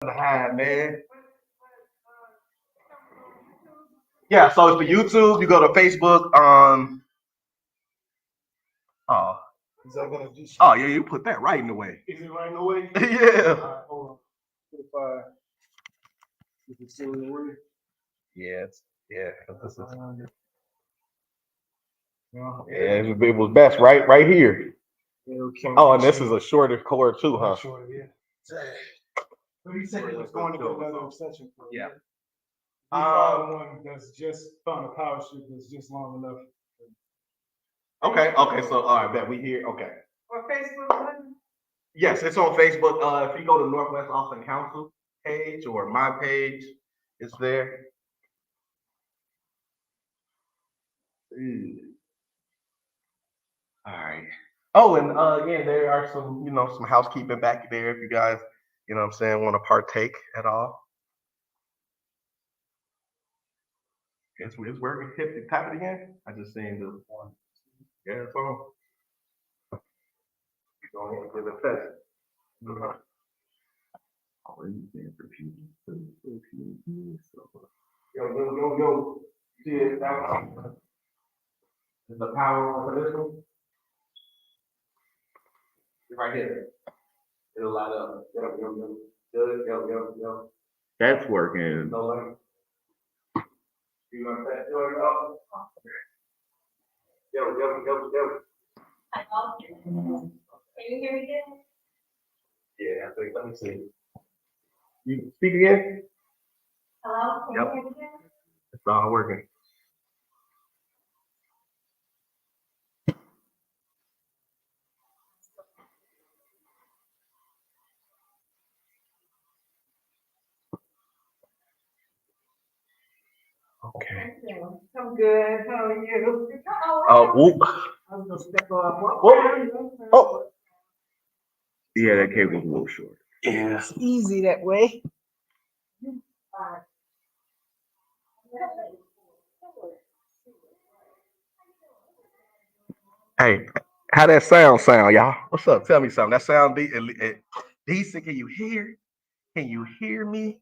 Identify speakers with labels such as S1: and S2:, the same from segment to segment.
S1: Hide, man. Yeah, so it's for YouTube. You go to Facebook. Oh,
S2: Is that gonna do?
S1: oh yeah, you put that right in the way.
S2: Is it right in the way?
S1: Yeah.
S2: All right, hold on. If it's still in the way.
S1: Yeah, yeah. This is,
S2: Yeah,
S1: it was best right here.
S2: okay.
S1: Oh, and this is a shorter cord too, huh?
S2: Shorter, yeah. But he said he was going to get another extension for it.
S1: Yeah.
S2: He found one that's just found a power strip that's just long enough.
S1: Okay. So all right, bet we here. Okay.
S3: Or Facebook?
S1: Yes, it's on Facebook. If you go to Northwest Austin Council page or my page, it's there. All right. Oh, and again, there are some housekeeping back there if you guys, what I'm saying, want to partake at all. It's working. Tap it again. I just seen the one. Yeah, it's on. Go ahead and give it a test. Oh, yo. See it down. Is the power on for this one? Right here. It'll light up. Yo. That's working. No light. You want that? Yo.
S3: Can you hear me again?
S1: Yeah, I think, let me see. You speak again?
S3: Hello? Can
S1: Yep.
S3: you hear me again?
S1: It's all working. Okay.
S3: I'm good. How are you?
S1: Whoop.
S3: I was gonna step off.
S1: Oh. Yeah, that cable's a little short. Yeah.
S3: It's easy that way.
S1: Hey, how that sound, y'all? What's up? Tell me something. That sound decent. Can you hear? Can you hear me?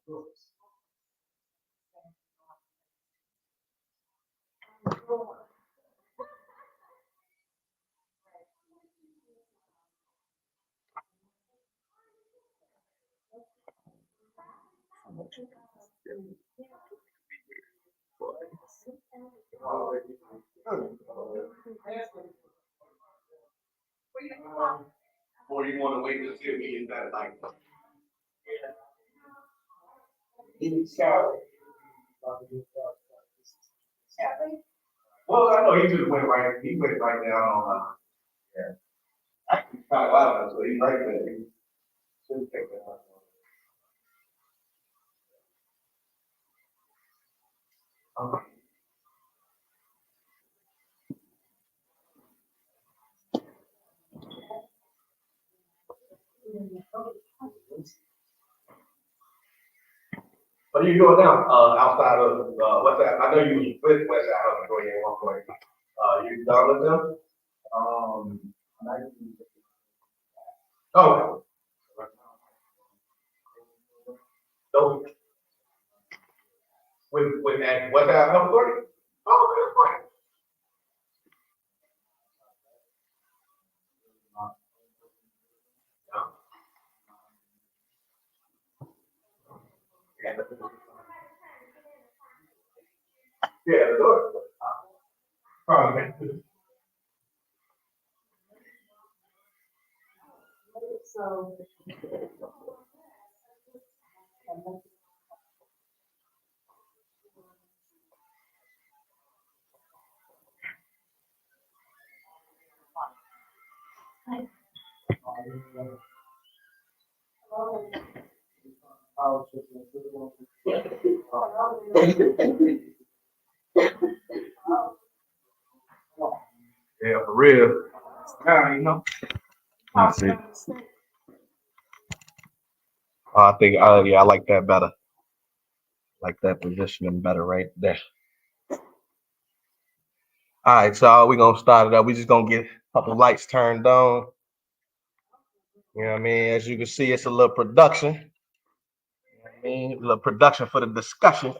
S1: Or you want to wait until we get that like? Well, I know he just went right. He went right down on. Yeah. Kind of loud, so he's right there. He shouldn't take that much. Okay. What are you doing now? Outside of what's that? I know you was with West Side going in one point. You done with them? Oh. So with that West Side Health Authority? Oh, that's fine. Yeah, the door. Probably.
S3: So.
S1: Yeah, for real. That's it. I think, yeah, I like that better. Like that positioning better right there. All right, so we're gonna start it up. We're just gonna get a couple lights turned on. You know what I mean? As you can see, it's a little production.
S4: I mean, a little production for the discussion.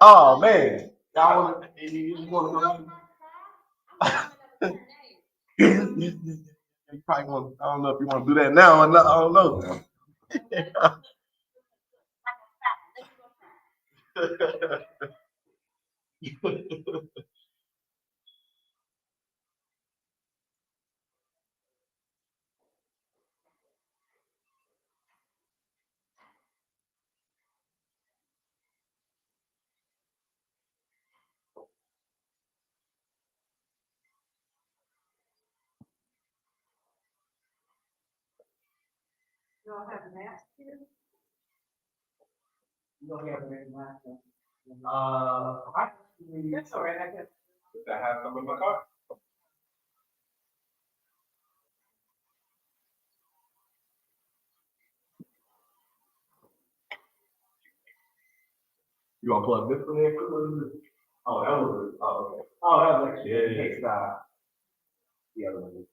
S4: Oh man, y'all want you want to go? You probably want. I don't know if you want to do that now or not. I don't know.
S3: You don't have a mask here?
S1: You don't have any mask.
S3: That's all right, I guess.
S1: I have some in my car. You want to plug this one in? Oh, that was. Oh, okay. Oh, that was actually. Yeah. The other one.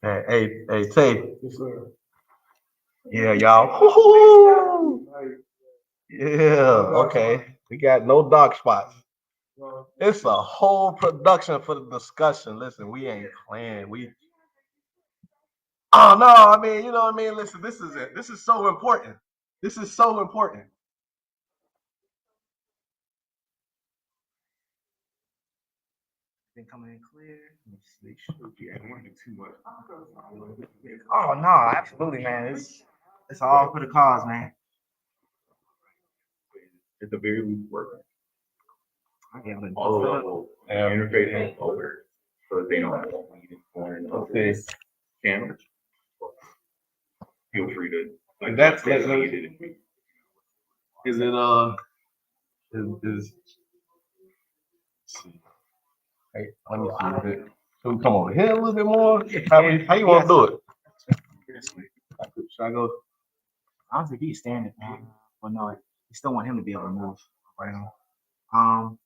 S4: Hey, Tay.
S2: Yes, sir.
S4: Yeah, y'all. Woo-hoo! Yeah, okay. We got no dark spots. It's a whole production for the discussion. Listen, we ain't playing. Oh no, I mean, you know what I mean? Listen, this is it. This is so important. This is so important. Been coming in clear. Let's make sure we ain't working too much. Oh no, absolutely, man. It's all for the cause, man.
S1: At the very least, working.
S4: Okay,
S1: All of them interfacing over so that they don't have to lead in foreign channels. Feel free to. Like,
S4: That's
S1: lead
S4: it.
S1: it.
S4: Is it is hey, let me see if it should we come over here a little bit more? How you want to do it? Should I go?
S5: Honestly, he's standing, man. But no, you still want him to be able to move right now.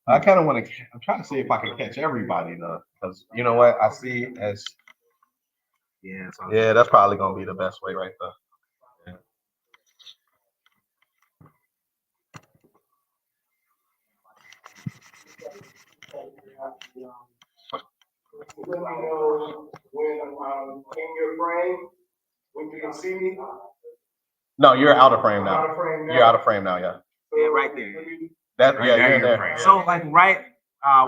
S4: I kind of want to. I'm trying to see if I can catch everybody though, because you know what I see as. Yeah, that's probably gonna be the best way right there. Yeah.
S1: Let me know when I'm in your frame, when you can see me.
S4: No, you're out of frame now.
S1: Out of frame now.
S4: You're out of frame now. Yeah.
S5: Yeah, right there.
S4: That
S1: Right
S4: yeah,
S1: now
S4: you're in
S1: you're
S4: there.
S1: frame.
S5: So like right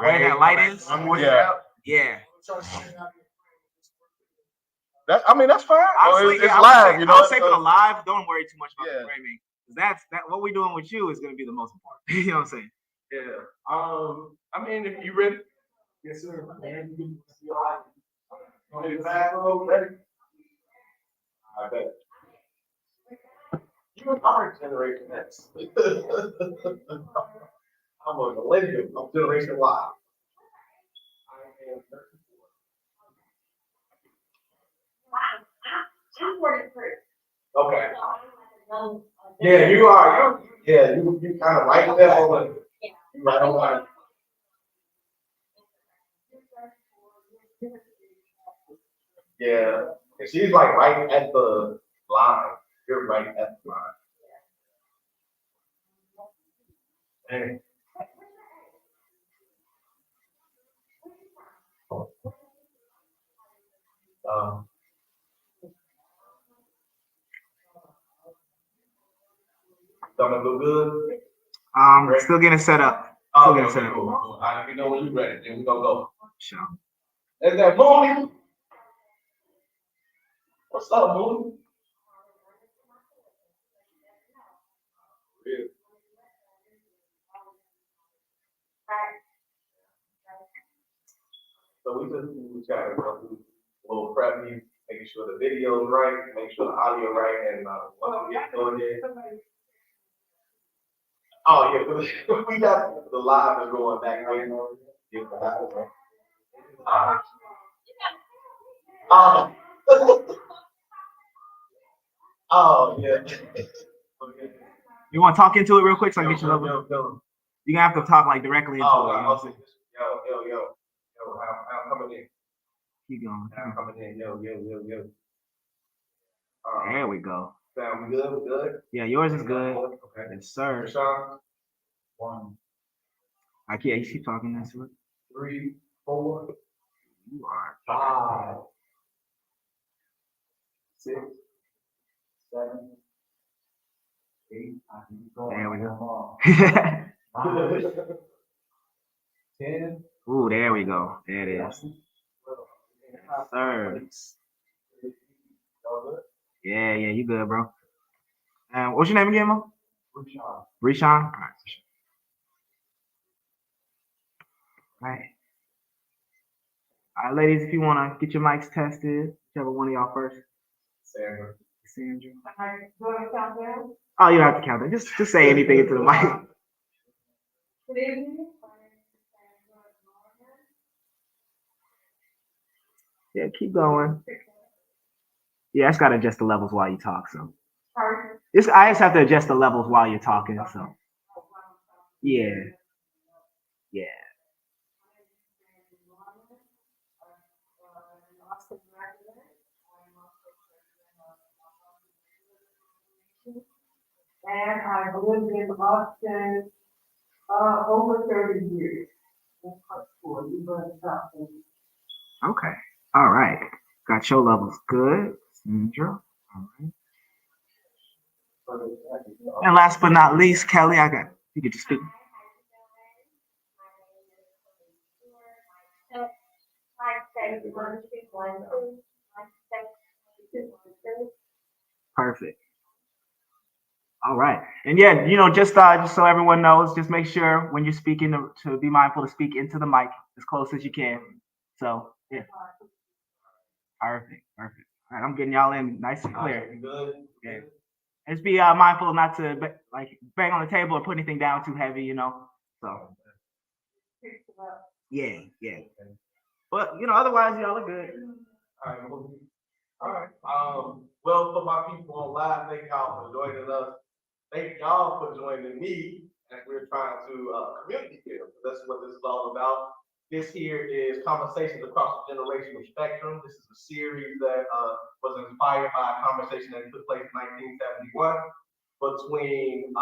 S5: where that light is.
S4: Yeah.
S5: Yeah.
S4: That, I mean, that's fine.
S5: Honestly,
S4: It's
S5: yeah,
S4: live, you know.
S5: I would say for the live, don't worry too much about
S4: Yeah.
S5: the framing. That's what we're doing with you is gonna be the most important. You know what I'm saying?
S4: Yeah. I mean, if you ready.
S1: Yes, sir. Ready? Ready? I bet. You're our generation X. I'm a millennial. I'm generation Y.
S3: I'm 43.
S1: Okay. Yeah, you are. You kind of right there on the. You right on line. Yeah, and she's like right at the line. You're right at the line. Hey. Gonna go good.
S5: Still getting set up.
S1: Oh,
S5: Still
S1: okay,
S5: getting set up.
S1: cool. All right, you know when you're ready, then we gonna go.
S5: Sure.
S1: Is that Mooney? What's up, Mooney? Yeah. So we try to go through a little prep, making sure the video's right, make sure the audio right, and once we get going there. Oh yeah, we got the live is going back there. Yeah, the live is on. Oh yeah.
S5: You want to talk into it real quick so I can get you level? You're gonna have to talk like directly into it. You know what I'm saying?
S1: Yo, I'm coming in.
S5: Keep going.
S1: Now coming in, yo.
S5: There we go.
S1: Sound we good? We good?
S5: Yeah, yours is good.
S1: Okay.
S5: Yes, sir.
S1: Rashawn?
S2: 1,
S5: I can't. You keep talking. That's what
S1: 3, 4,
S5: you are.
S1: 5, 6, 7, 8.
S5: There we go.
S1: 10.
S5: Ooh, there we go. There it is. Yes, sir. Yeah, you good, bro. What's your name again, Mo? Rishan. All right. All right, ladies, if you wanna get your mics tested, whichever one of y'all first.
S1: Sandra.
S5: Sandra.
S3: Do I count down?
S5: Oh, you don't have to count that. Just say anything into the mic.
S3: Good evening.
S5: Yeah, keep going. Yeah, I just gotta adjust the levels while you talk. So I just have to adjust the levels while you're talking. So yeah.
S3: And I've lived in Austin, over 30 years.
S5: Okay. All right. Got your levels good. Sandra. All right. And last but not least, Kelly, you get to speak. Perfect. All right. And yeah, just so everyone knows, just make sure when you're speaking to be mindful to speak into the mic as close as you can. So yeah. Perfect. All right, I'm getting y'all in nice and clear.
S1: Good.
S5: Yeah. Just be mindful not to bang on the table or put anything down too heavy, So yeah. But otherwise y'all are good.
S1: All right. Well, for my people on live, thank y'all for joining us. Thank y'all for joining me as we're trying to community build. That's what this is all about. This here is Conversations Across the Generational Spectrum. This is a series that was inspired by a conversation that took place in 1971 between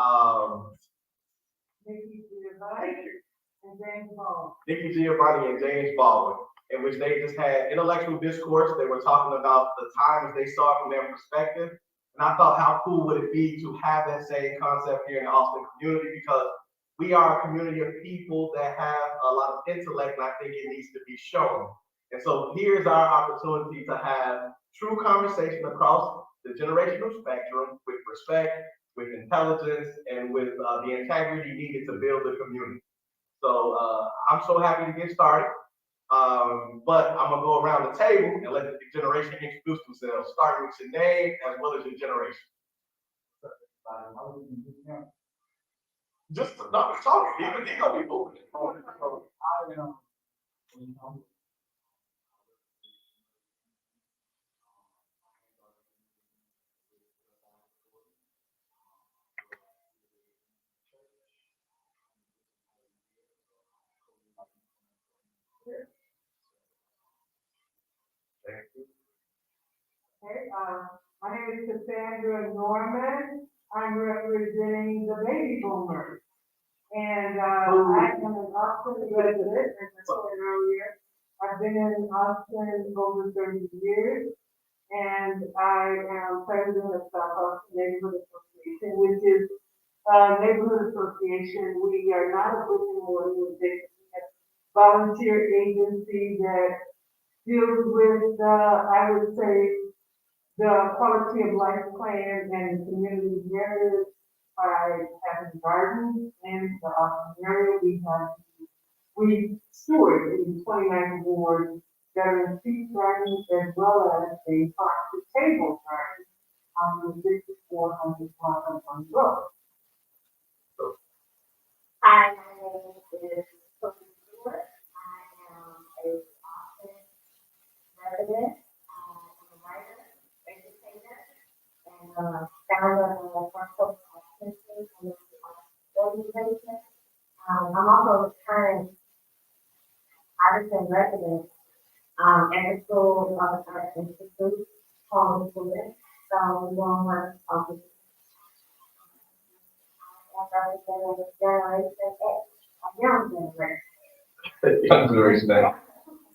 S1: Nikki Giovanni and James Baldwin, in which they just had intellectual discourse. They were talking about the times they saw it from their perspective. And I thought, how cool would it be to have that same concept here in the Austin community? Because we are a community of people that have a lot of intellect, and I think it needs to be shown. And so here's our opportunity to have true conversation across the generational spectrum with respect, with intelligence, and with the integrity needed to build the community. So I'm so happy to get started. But I'm gonna go around the table and let the generation introduce themselves, starting with your name as well as your generation. Just not talk. He gonna be moving.
S3: Okay, my name is Cassandra Norman. I'm representing the baby boomers. And, I am an Austin resident, as I said earlier. I've been in Austin over 30 years. And I am president of South Austin Neighborhood Association, which is a neighborhood association. We are not a brick and mortar, we have volunteer agency that deals with, I would say, the quality of life plan and community areas by having gardens in the Austin area. We steward in 29 wards veteran street gardens as well as a farm to table garden on the 6400 block of one road.
S6: Hi, my name is Sophie Stewart. I am a Austin resident. I'm a writer, educator, and founder of the Roundtable organization. I'm also a current artist and resident at the School our institute called students. So we don't want to representing generation X, a young generation.
S1: Young generation X.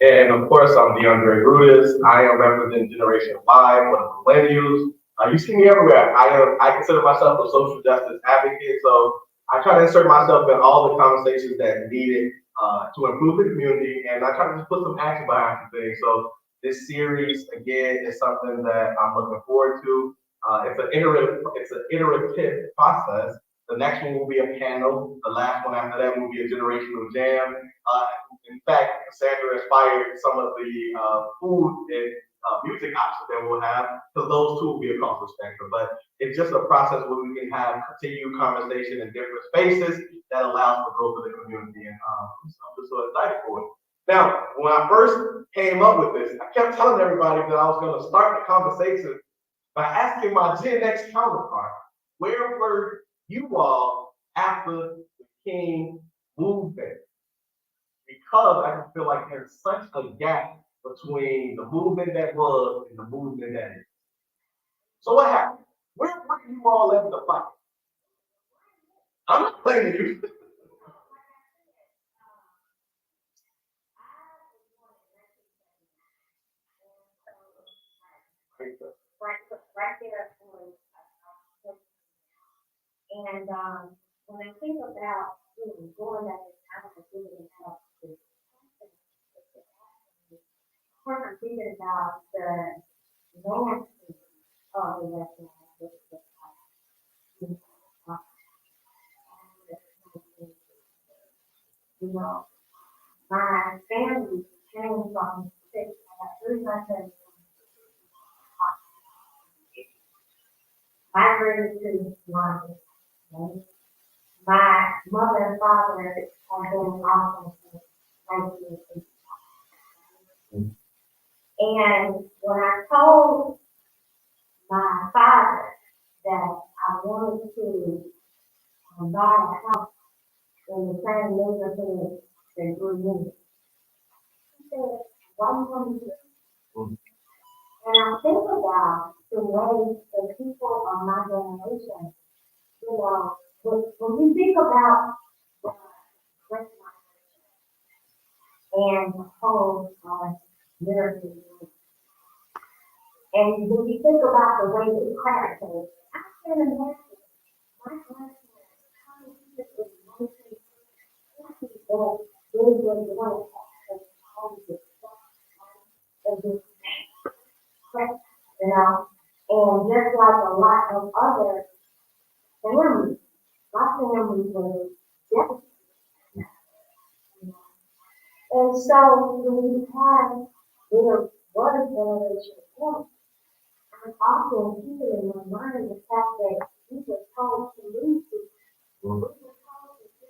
S1: And of course, I'm DeAndre Brutus. I am representing Generation Y for the millennials. You see me everywhere. I consider myself a social justice advocate. So I try to insert myself in all the conversations that are needed to improve the community, and I try to just put some action behind some things. So this series again is something that I'm looking forward to. It's an iterative process. The next one will be a panel. The last one after that will be a generational jam. In fact, Cassandra inspired some of the food and music options that we'll have, because those two will be across the spectrum. But it's just a process where we can have continued conversation in different spaces that allows for growth of the community. And so I'm just so excited for it. Now, when I first came up with this, I kept telling everybody that I was going to start the conversation by asking my Gen X counterpart, where were you all after the King movement? Because I feel like there's such a gap between the movement that was and the movement that is. So what happened? Where were you all at the fight? I'm not blaming you.
S6: Right there on, and when I think about going back in time and thinking about this, of course I'm thinking about the landscape of the Western you know, my family came from six, I got 3 cousins. Migrated to London. Right? My mother and father have been awesome since 1980. And when I told my father that I wanted to buy a house in the same neighborhood that grew in, he said, "Why do you want to do it?" And I think about the way the people of my generation, when we think about the Great Migration and the whole literacy, and when you think about the way that it crashed, I can imagine my grandparents coming to this country that they were one of all this stuff, and this crap, and just like a lot of other families, my family was devastated. And so when we have there was a generation point, I'm often keeping in my mind the fact that we were told to leave people. We were told to do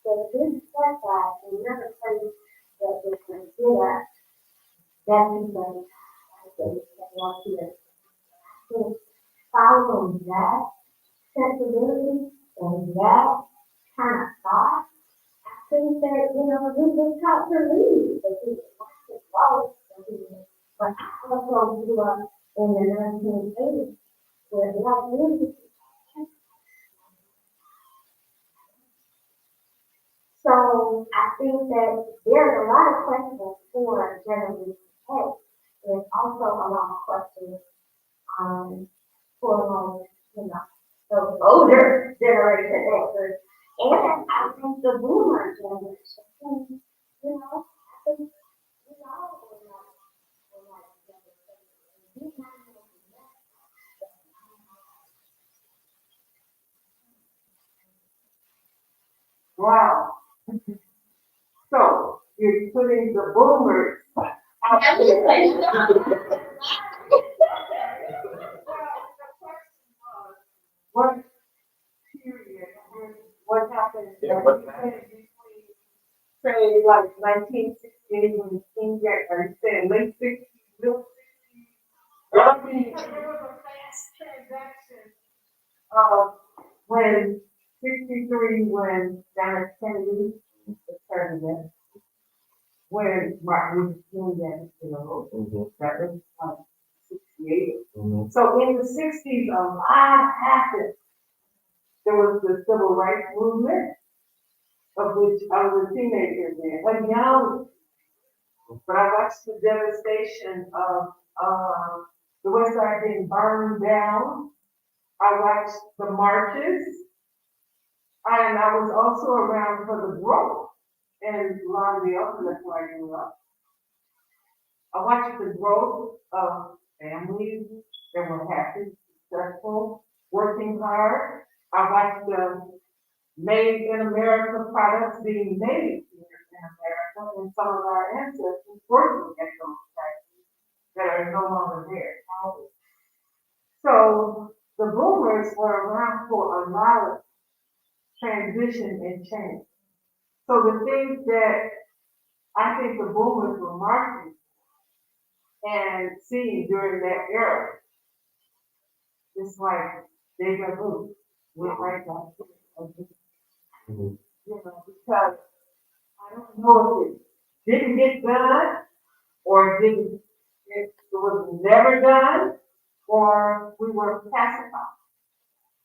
S6: that this setback and never place that was going to get us that people that want here. So following that sensibility and that kind of thought, I think that, we just taught to leave. But we watched it grow. But I also grew up in the 1980s where black music. So I think that there's a lot of questions for Generation X. There's also a lot of questions for the older generation Xers. And I think the boomer generation, I think we all were like
S3: Wow. So you're putting the boomers out there. What period, what happened between, say, like 1968 when the King Jack, or you said late 60s, middle 60s? I mean, there was a fast transaction when 63, when John F. Kennedy was president. when Martin Luther King got killed.
S4: Mhm,
S3: That was like 68.
S4: mhm.
S3: So in the 60s, a lot happened. There was the civil rights movement, of which I was a teenager then, like young. But I watched the devastation of the West Side being burned down. I watched the marches, and I was also around for the growth in Longview, that's where I grew up. I watched the growth of families that were happy, successful, working hard. I watched the made in America products being made here in America, and some of our ancestors working at those factories that are no longer there. So the boomers were around for a lot of transition and change. So the things that I think the boomers were marking and seeing during that era, it's like deja vu. We're right back to it.
S4: Mhm.
S3: You know, because I don't know if it didn't get done or it was never done or we were pacified.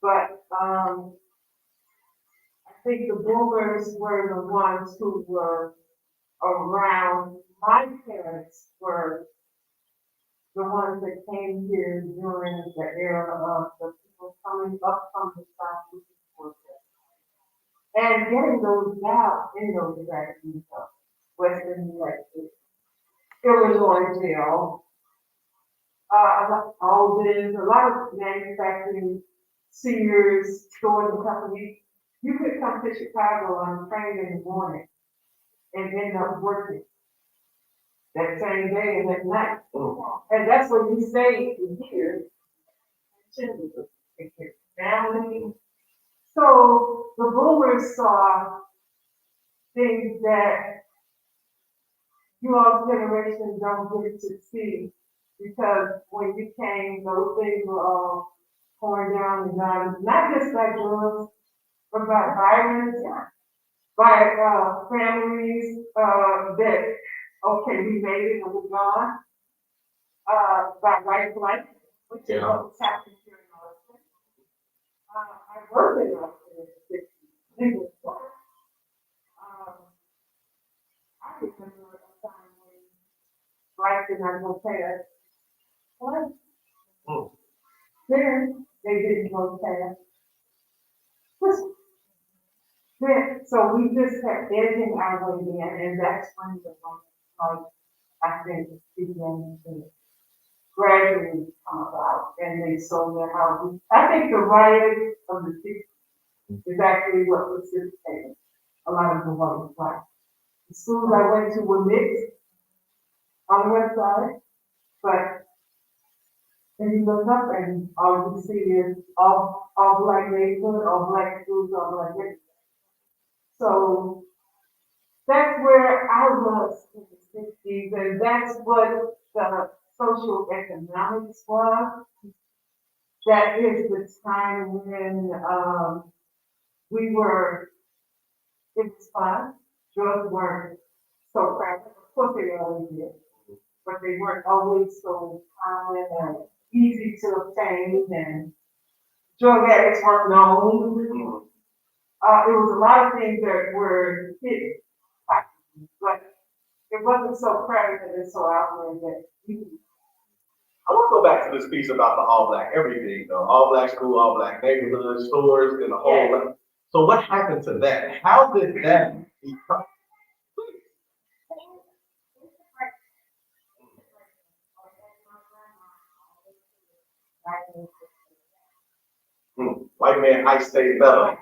S3: But I think the boomers were the ones who were around. My parents were the ones that came here during the era of the people coming up from the South looking for it. And getting those jobs in those factories of Western New York City, Illinois jail, Alden, a lot of manufacturing, Sears, stores and companies. You could come to Chicago on a train in the morning and end up working that same day and that night. And that's what you say here. Children, take care of family. So the boomers saw things that you all generation don't get to see because when you came, those things were all torn down and done, not just by drugs, but by violence, by families that, okay, we made it and we're gone, by white flight, which is what was happening here in Austin. I worked in Austin in the 60s. It was work. I remember a time when flights did not go past. What?
S4: Mm.
S3: There, they didn't go past. So we just kept edging our way in, and that's when the like I think began to gradually come about, and they sold their houses. I think the riot of the 60s is actually what precipitated a lot of the white flight. The schools I went to were mixed on the west side, but then you look up and all you see is all black neighborhood, all black schools, all black neighborhood. So that's where I was in the 60s, and that's what the social economics was. That is the time when we were, it was fun. Drugs weren't so prevalent. Of course they always did, but they weren't always so common and easy to obtain, and drug addicts weren't known. It was a lot of things that were hidden, but it wasn't so prevalent and so out there that you.
S1: I want to go back to this piece about the all black everything, though. All black school, all black neighborhood, stores, and the whole.
S3: Yeah.
S1: So what happened to that? How did that become? White man, I stay better.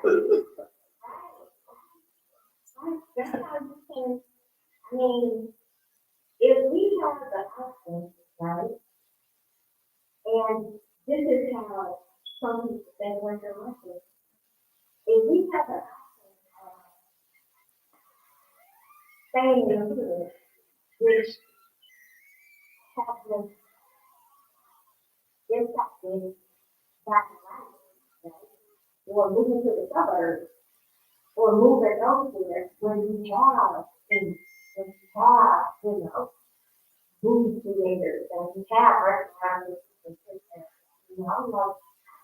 S6: That's how you can, I mean, if we have the option, right? And this is how some people think when they're looking. If we have the option of staying in here, which has been impacted by the virus, right? Or moving to the suburbs, or moving elsewhere where you are in when you have, movie creators and you have restaurants and like, I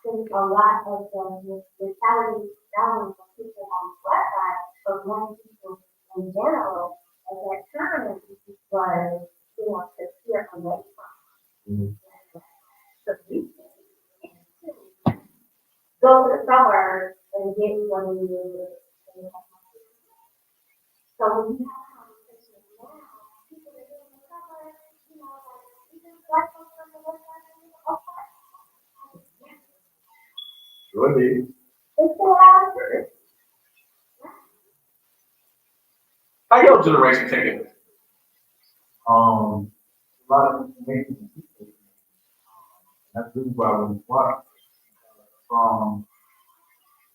S6: think a lot of the mentality, not only for people on the west side, but young people in general, at that time, was, to steer away from the beach and go to the suburbs and get what you need. So when you have conversations now, people are in the suburbs, like, even black folks on the west side, okay.
S1: Sure did.
S6: It's still out there.
S1: How your generation taking it?
S7: A lot of information. That's really why we watch. From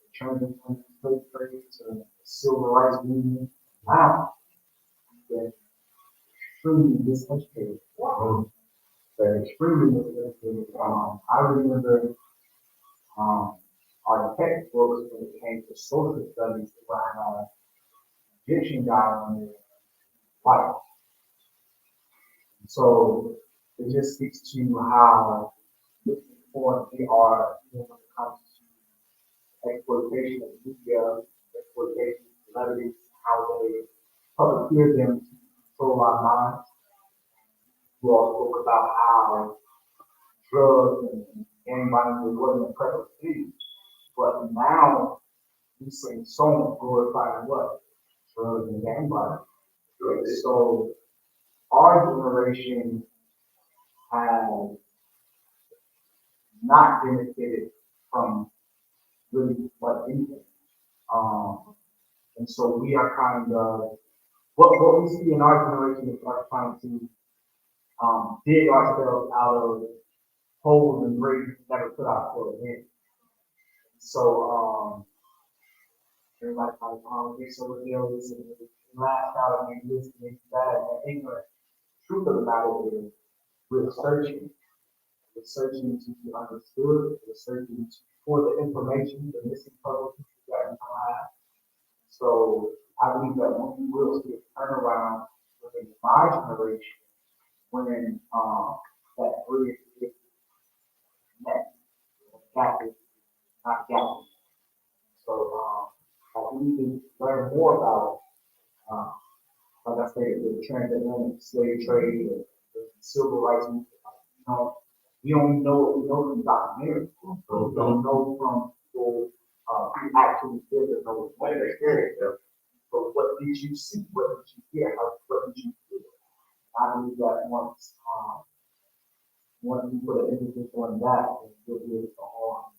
S7: the transition from slave trade to the civil rights movement. Now, they're extremely miseducated. They're extremely miseducated. I remember our textbooks when it came to social studies around Egyptian guy on there, white. So it just speaks to how important they are when it comes to exploitation of media, exploitation of celebrities, how they puppeteer them to control our minds. We all spoke about how drugs and gang violence wasn't a prevalent thing, but now we see so much glorifying what? Drugs and gang violence. So our generation has not benefited from really much anything. And so we are kind of, what we see in our generation is us trying to dig ourselves out of holes and graves we never put our foot in. So everybody's like, we're so rebellious and laughed out of me, this and that, and ignorant. Truth of the matter is, we're searching. We're searching to be understood. We're searching for the information, the missing puzzle pieces that we don't have. So I believe that when we will see a turnaround within my generation, when that bridge is met, gap is not gap. So we need to learn more about, like I said, the transatlantic slave trade, the civil rights movement. We only know what we know from documentaries. So we don't know from people who actually did it, know what they experienced. But what did you see? What did you hear? What did you feel? I believe that once we put an emphasis on that, we'll be able to all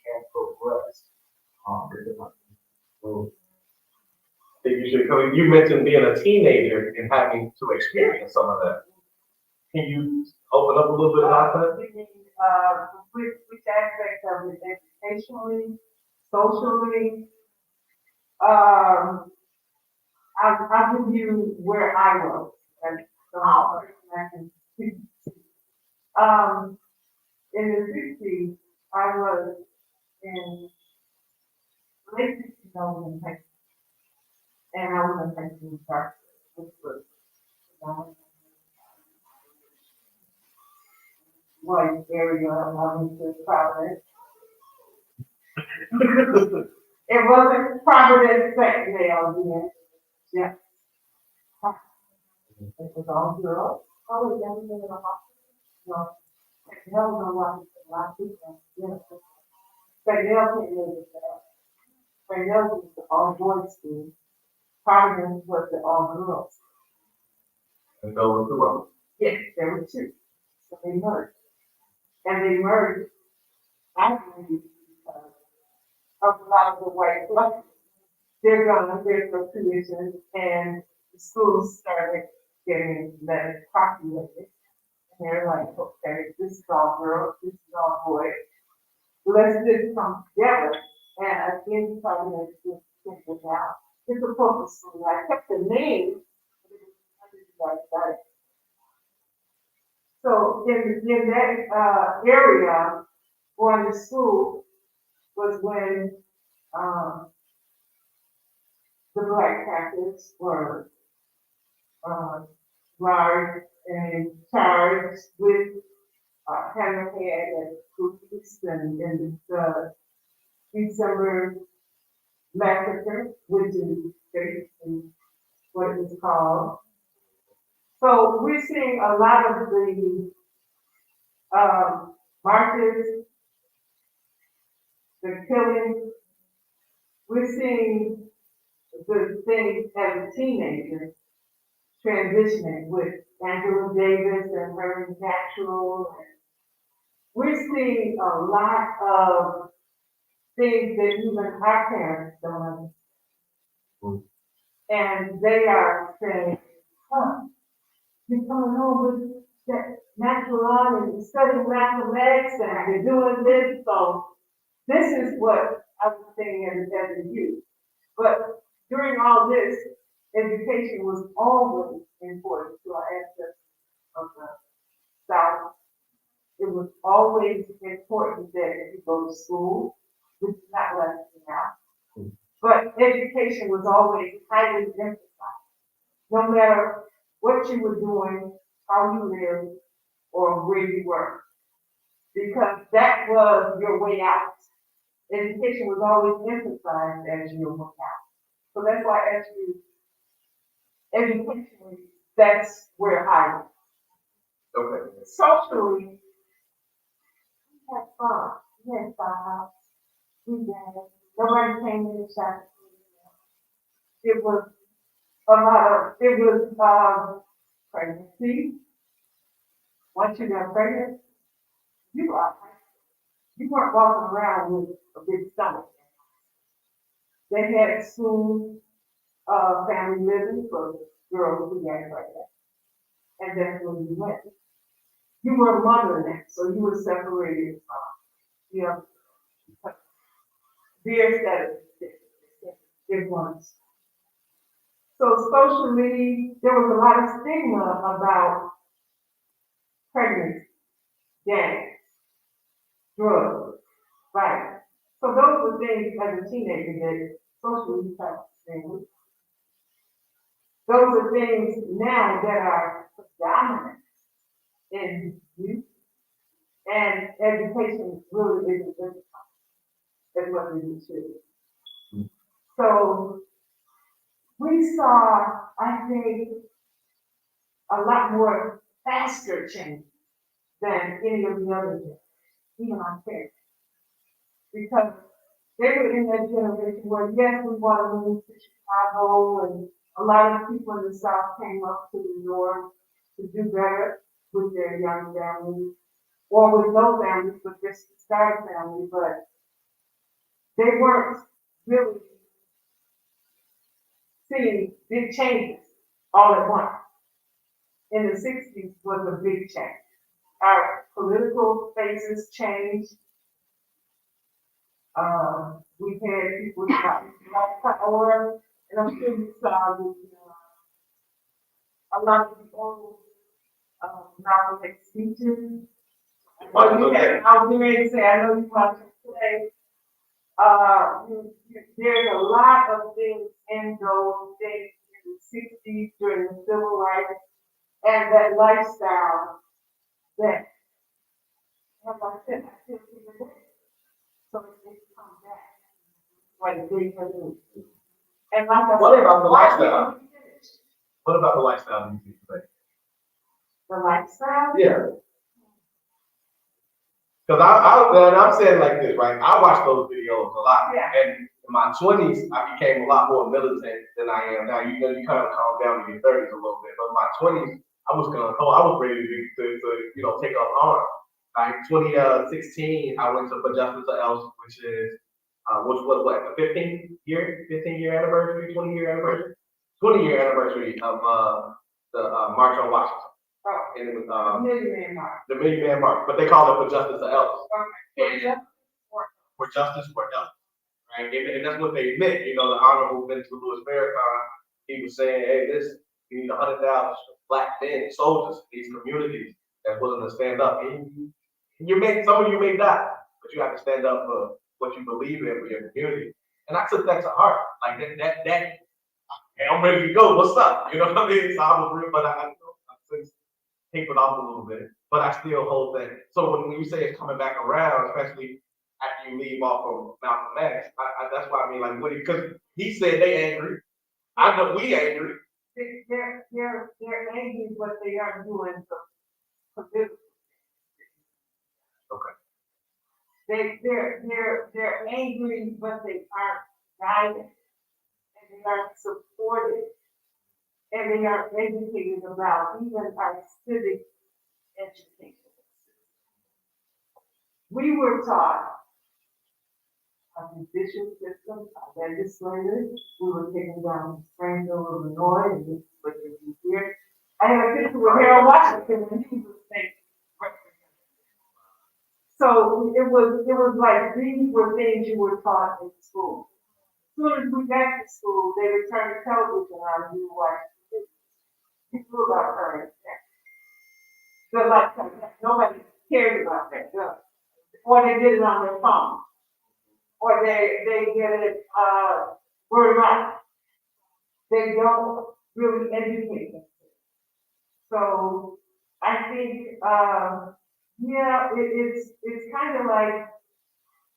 S7: can progress. So
S1: Think you should come. You mentioned being a teenager and having to experience some of that. Can you open up a little bit about that?
S3: Which aspect of it, educationally, socially? I'll give you where I was, and so I can speak. In the 60s, I was in late 60s, I was in Texas, and I was in Texas Park, which was white area, allowing to Providence. It wasn't Providence Secondale then. Yeah. It was all girls. Oh, we never been in a hospital. No. Secondale was a lot of people. Yes. Secondale can't live with that. Secondale was the all boys school. Providence was the all girls.
S1: And go with the one.
S3: Yes, there were two. So they merged. And they merged, I believe, because of a lot of the white blood. They're gone, there's no tuition, and the schools started getting less populated. And they're like, okay, this is all girls, this is all boys. Let's just come together. And I think probably just think it out. It's a public school. I kept the name, but it was so in that area, going to school was when the Black Panthers were large and charged with, hammerhead and police and the December massacre, which is basically what it was called. So we're seeing a lot of the, marches, the killings. We're seeing the things as a teenager transitioning with Angela Davis and her natural. We're seeing a lot of things that even our parents don't understand. And they are saying, huh, you're coming home with that natural on and you're studying mathematics and you're doing this. So this is what I was saying as a youth. But during all this, education was always important to our ancestors of the South. It was always important that you go to school, which is not less now. But education was always highly emphasized. No matter what you were doing, how you lived, or where you were. Because that was your way out. Education was always emphasized as your way out. So that's why as you, educationally, that's where I was.
S1: Okay.
S3: Socially, we had fun. We had fun. We danced. Nobody came in and shot. It was a lot of, it was, pregnancy. Once you got pregnant, you are, you weren't walking around with a big stomach. They had school, family living for girls who got pregnant. And that's when you went. You were a mother then, so you were separated from, you know, their status, it was. So socially, there was a lot of stigma about pregnancy, gangs, drugs, violence. So those were things as a teenager that socially you have to stay with. Those are things now that are dominant in youth, and education really isn't as what we need to. So we saw, I think, a lot more faster change than any of the other generations, even our parents. Because they were in that generation where, yes, we want to move to Chicago, and a lot of people in the South came up to the North to do better with their young families, or with no families, but just to start a family, but they weren't really seeing big changes all at once. In the 60s was a big change. Our political faces changed. We had people like power, and I'm sure you saw the, a lot of the old Malcolm X speeches. I was getting ready to say, I know you watched it today. There's a lot of things in those things in the 60s during the civil rights and that lifestyle that, as I said, I still see the day. So it's come back. What they do. And like I
S1: What
S3: said,
S1: about the
S3: why
S1: lifestyle?
S3: didn't we finish?
S1: What about the lifestyle music today?
S3: The lifestyle?
S1: Yeah. Because I'm saying like this, right? I watch those videos a lot.
S3: Yeah.
S1: And in my 20s, I became a lot more militant than I am now. You know, you kind of calm down in your 30s a little bit. But in my 20s, I was ready to take up arms. Like 2016, I went to For Justice or Else, which was what, the 15 year anniversary, 20-year anniversary? 20-year anniversary of the March on Washington.
S3: Oh,
S1: And it was
S3: Million Man March.
S1: the Million Man March, but they call it For Justice or Else.
S3: Okay.
S1: And for justice or else, right? And that's what they meant. You know, the Honorable Minister Louis Farrakhan, he was saying, hey, listen, you need 100,000 black men, soldiers in these communities that's willing to stand up. And some of you may die, but you have to stand up for what you believe in for your community. And I took that to heart. Like that hey, I'm ready to go. What's up? You know what I mean? So I was real, but I since tapered off a little bit, but I still hold that. So when you say it's coming back around, especially after you leave off of Malcolm X, that's why I mean, like, what? Because he said they angry. I know we angry.
S3: They're angry, but they aren't doing some business.
S1: Okay.
S3: They're angry, but they aren't guided, and they aren't supported, and they aren't educated about even our civic education. We were taught our judicial system, our legislators, we were taken down to Springfield, Illinois, and this is what you do here. I had a picture with Harold Washington when he was state representative. So it was like these were things you were taught in school. As soon as we got to school, they would turn the television on and you watch it. You knew about current affairs. So like nobody cared about that, no. Or they did it on their phone. Or they get it word of mouth. They don't really educate them. So I think yeah, it's kind of like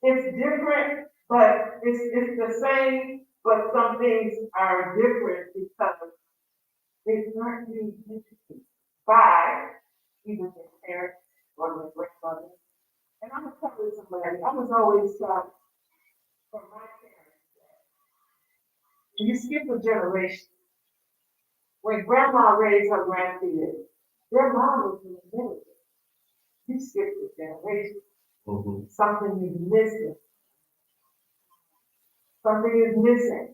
S3: it's different, but it's the same, but some things are different because they aren't being educated by either their parents or their grandmothers. And I'm gonna tell you somebody, I was always taught from my parents, you skip a generation. When grandma raised her grandkids, their mom was in the middle. You skipped a generation.
S1: Mm-hmm.
S3: Something is missing. Something is missing.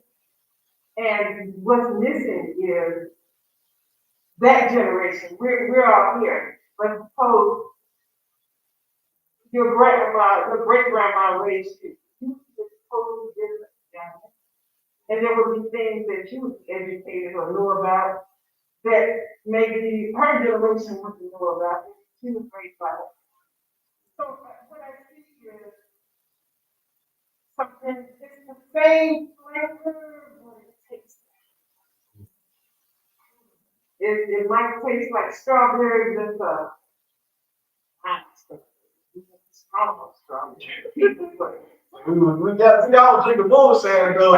S3: And what's missing is that generation. We're all here. But suppose your grandma, your great grandma raised you. You was totally different. And there would be things that you was educated or knew about that maybe her generation wouldn't know about. She was raised by her. So what I see is something, it's the same flavor, but it tastes. It might taste like strawberry with a hot strawberry.
S1: We got y'all drinking moonshine though.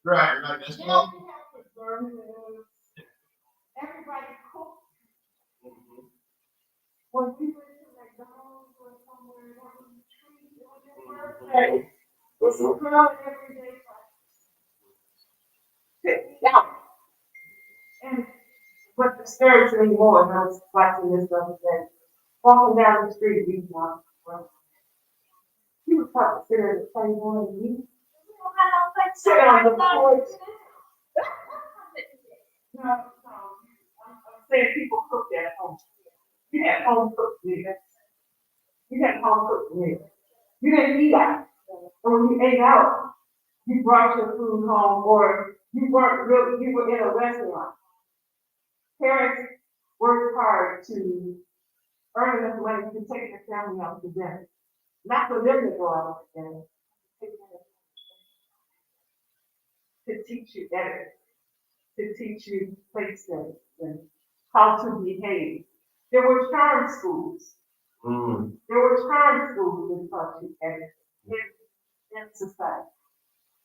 S1: Right, that's all.
S3: Everybody cooks. When we went to McDonald's or somewhere, that was a treat, it was your birthday. It's a crowd every day. Sit down. And what disturbs me more, and I was watching this the other day, walking down the street, eating out. He was taught to sit at the table and eat. Sit on the porch. No, I'm saying people cook at home. You had home cooked meals. You had home cooked meals. You didn't eat out. Or when you ate out, you brought your food home, or you weren't really, you were in a restaurant. Parents worked hard to earn enough money to take their family out to dinner. Not for them to go out to dinner. To teach you etiquette, to teach you place settings and how to behave. There were charm schools. There were charm schools that taught you etiquette in society.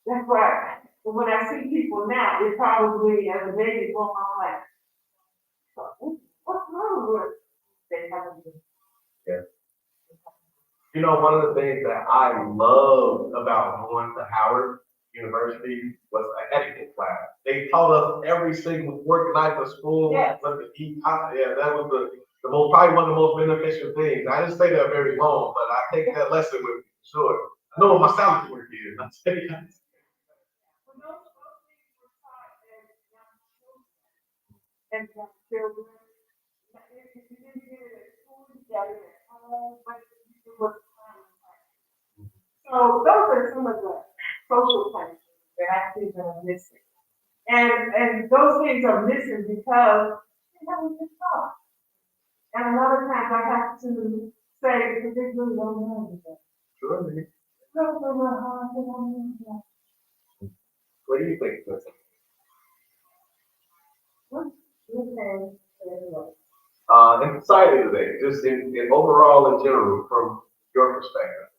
S3: That's why when I see people now, it probably as a baby going on like, what's wrong with they haven't been.
S1: Yeah. You know, one of the things that I loved about going to Howard University was an etiquette class. They taught us every single work night of school,
S3: Yes.
S1: what to eat. Yeah, that was the most, probably one of the most beneficial things. I didn't stay there very long, but I take that lesson with me, sure. I know what my salary work is. I tell you that.
S3: And young children, if you didn't get it at school, you got it at home, but it was time. So those are some of the social functions that I think are missing. And those things are missing because they haven't been taught. And a lot of times I have to say, because they really don't know anything.
S1: Sure.
S3: No, they don't know anything.
S1: What do you think, Ms.?
S6: Listen,
S1: In society today, just in overall in general, from your perspective?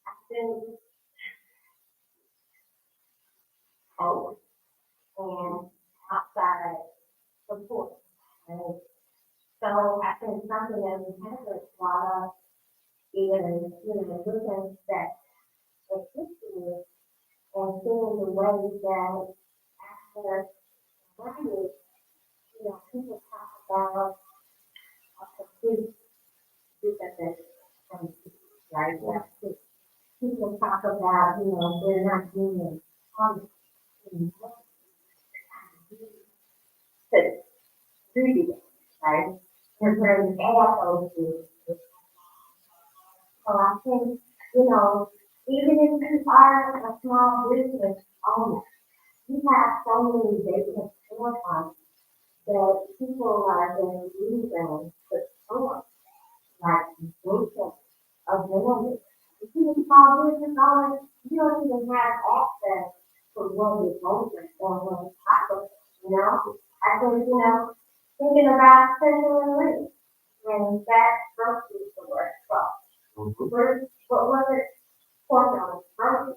S6: I think, and outside support. Right? So I think something that we haven't brought up, even, looking at the history and seeing the ways that after writing, people talk about a complete disability, right? People talk about, they're not doing honest, to do it, right? They're very assholes to it. So I think, even if you are a small business owner, you have so many vacant storefronts that people are going to use them to store, like vacant, abandoned. If you're a small business owner, you don't even have access to what is open or what is possible. I think, thinking about central release when that grocery store closed. What was it? Portland, grocery.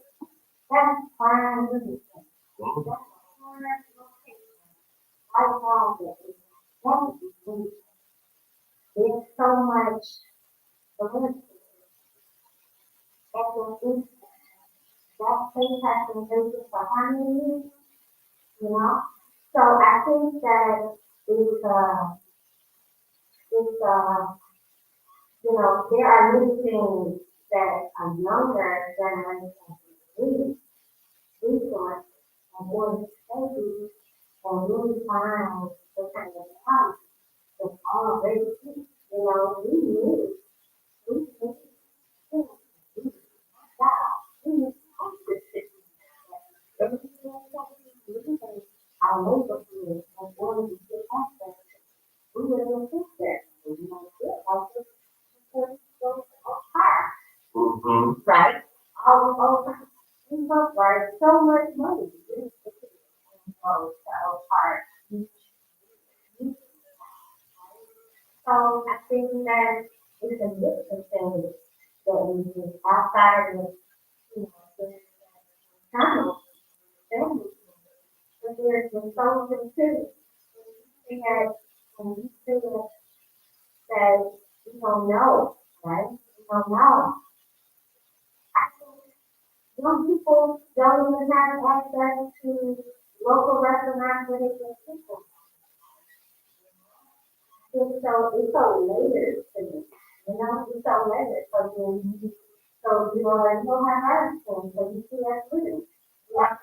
S6: That's prime business. That's a corner location. I found it. There's so much diversity. That place has been vacant for how many years? So I think that there are many things that a younger generation can resource and want to study and really find the kind of house that's already, we need, we need, we need our neighborhood and order to get access. We would have fixed that. Get access to those cars. Right? All right, so much money. Cars. So I think that it's a mix of things that we do outside of, the tunnel. But there's the social too. And you see that you don't know, right? You don't know. I think young people don't even have access to local restaurants where they can cook them. It's so later to me. It's so later. So you don't have everything, so you see that too. Yeah.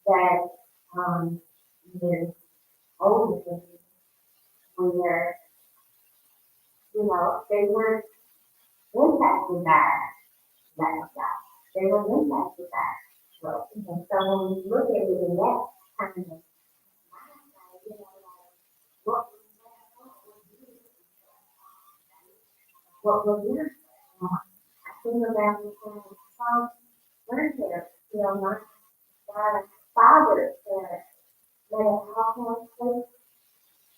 S6: That is older than where they were impacted by lifestyle. They were impacted by drugs. And so when you look at it in that kind of lifestyle, what was your I think about the some learn there, my father led a Hawthorne State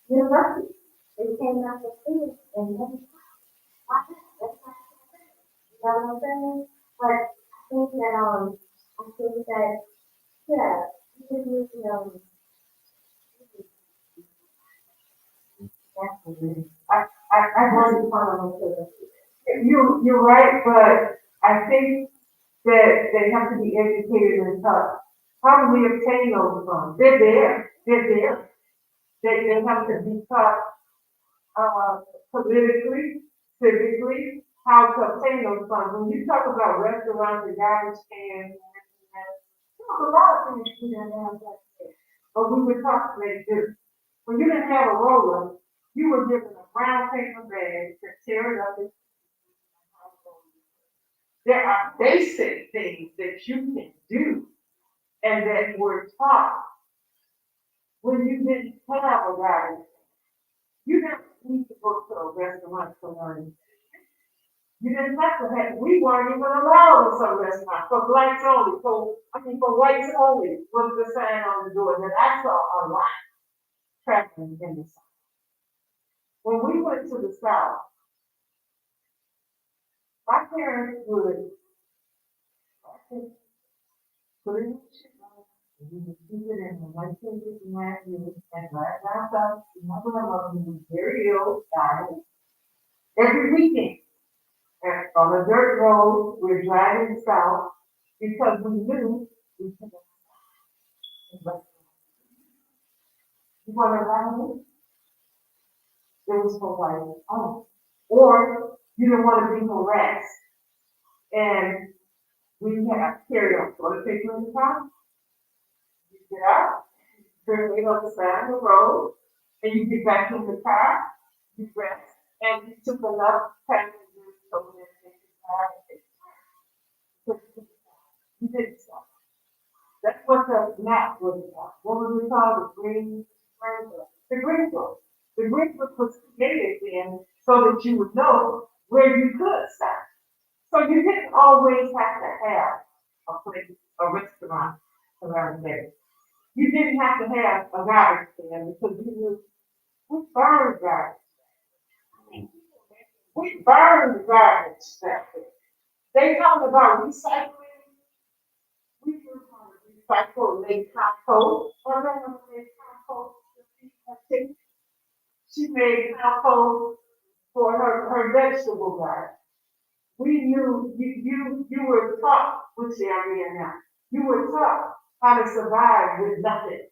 S6: University. They came out to see it and then why that's not you know what I'm saying? But I think that yeah, you know definitely. I really follow with you're right, but I think that they have to be educated and taught. How do we obtain those funds? They're there. They have to be taught politically, civically, how to obtain those funds. When you talk about restaurants and garbage cans, there's a lot of things you didn't have back there. But we were talking like this. When you didn't have a roller, you were given a brown paper bag to tear it up. There are basic things that you can do
S3: and that were taught when you didn't have a guidance. You didn't need to go to a restaurant to learn. You didn't have to have, we weren't even allowed in some restaurants, for blacks only, for whites only, was the sign on the door that I saw a lot traveling in the South. When we went to the South, my parents would put it in the shit, we would keep it in the white fingers and last years, and last out, my grandmother was very ill, died, every weekend. And on the dirt road, we're driving south because we knew we could. You want to ride it? It was for white only. Or you didn't want to be harassed. And we have carry-on toilet paper in the car. You get out, turn it on the side of the road, and you get back in the car, you rest, and you took enough passengers so that they could have. You didn't stop. That's what the map was about. What was it called? The green book. The green book. The green book was created then so that you would know where you could stop. So you didn't always have to have a place, a restaurant to learn there. You didn't have to have a garbage stand because you knew we burned garbage. We burned garbage back there. They talk about recycling. We were trying to recycle and make compost. Or they want to make compost. She made compost for her vegetable garden. We knew you were taught, which they are here now. You were taught how to survive with nothing.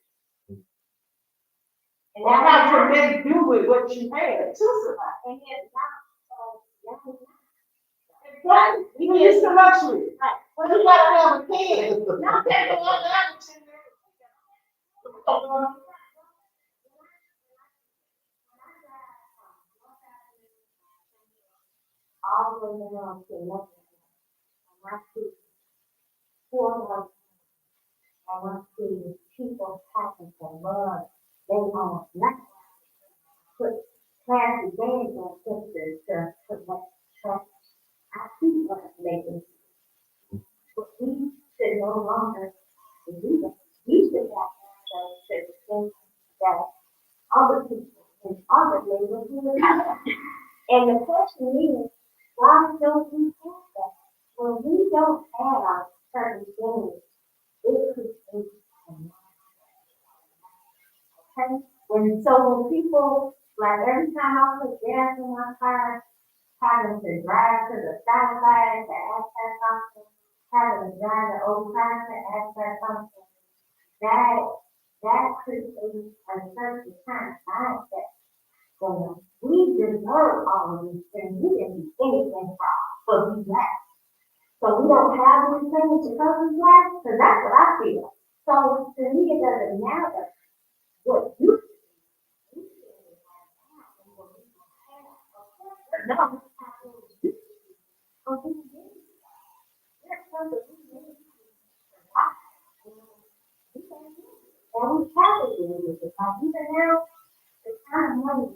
S6: And
S3: Or how to make do with what you had to survive.
S6: And yet not so young.
S3: Right? You used to luxury. Well, you gotta have a kid.
S6: Not that they want that. All the way around to nothing. I want to pour I want to see people talking for love. They want nothing. Put classy bags on pictures to put that trust. I see what making. But we should no longer believe it. We should have those things that other people in other neighborhoods. And the question is, why don't we have that? When we don't have certain things, it could be okay? When people, like every time I put gas in my car, having to drive to the south side to access something, having to drive the old car to access something, that creates a certain kind of mindset. So we deserve all of these things. We didn't do anything wrong, so we left. So we don't have these things because we left, so that's what I feel. So to me, it doesn't matter what you do. No. And we have to do this because even now, the kind of money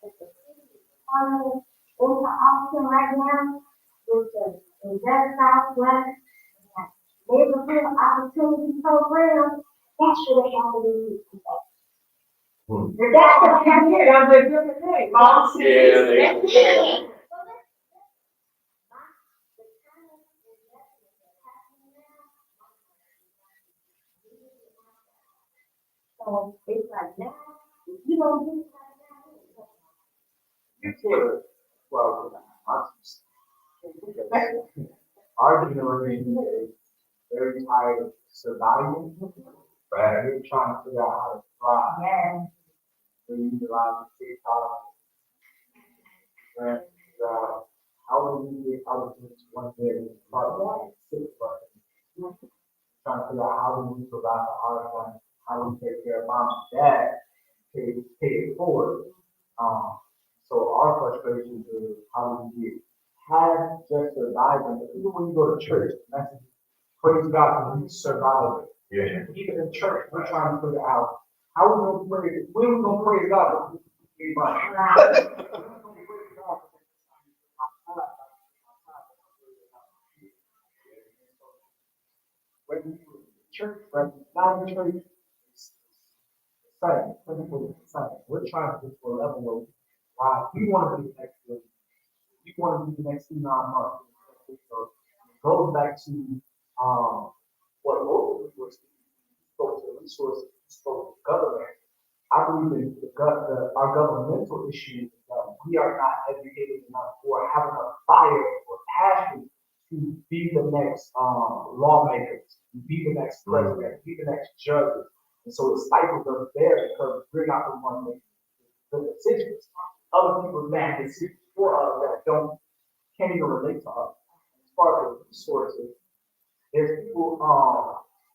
S6: that the city is calling into auction right now with the Invest Southwest neighborhood opportunity program, that's what they have to do today. That's what they have to do.
S3: That's a different thing. All cities.
S1: Yeah,
S6: So it's like now, if you don't do it
S7: Well, our generation is very tired of surviving, right? We're trying to figure out how to thrive.
S6: yeah,
S7: We utilize TikTok. And how do we get out of this one day? About 6 months. Trying to figure out how do we provide the hard time, how we take care of mom and dad, pay it forward. So our frustration is how do we get past just surviving. Even when you go to church, the message is praise God for you surviving.
S4: Yeah.
S7: Even in church, we're trying to figure out how we gonna praise, when we gonna praise God with big money. When we were in church, right, now in church, it's exciting, it's exciting. We're trying to get to a level where, wow, we want to be the next level. We want to be the next 9 months. So it goes back to what Lord was spoke to the resources, spoke to government. I believe in our governmental issue is that we are not educated enough or have enough fire or passion to be the next lawmakers, to be the next president, to be the next judges. And so it stifles us there because we're not the one making the decisions. Other people make decisions for us that can't even relate to us. As far as resources, there's people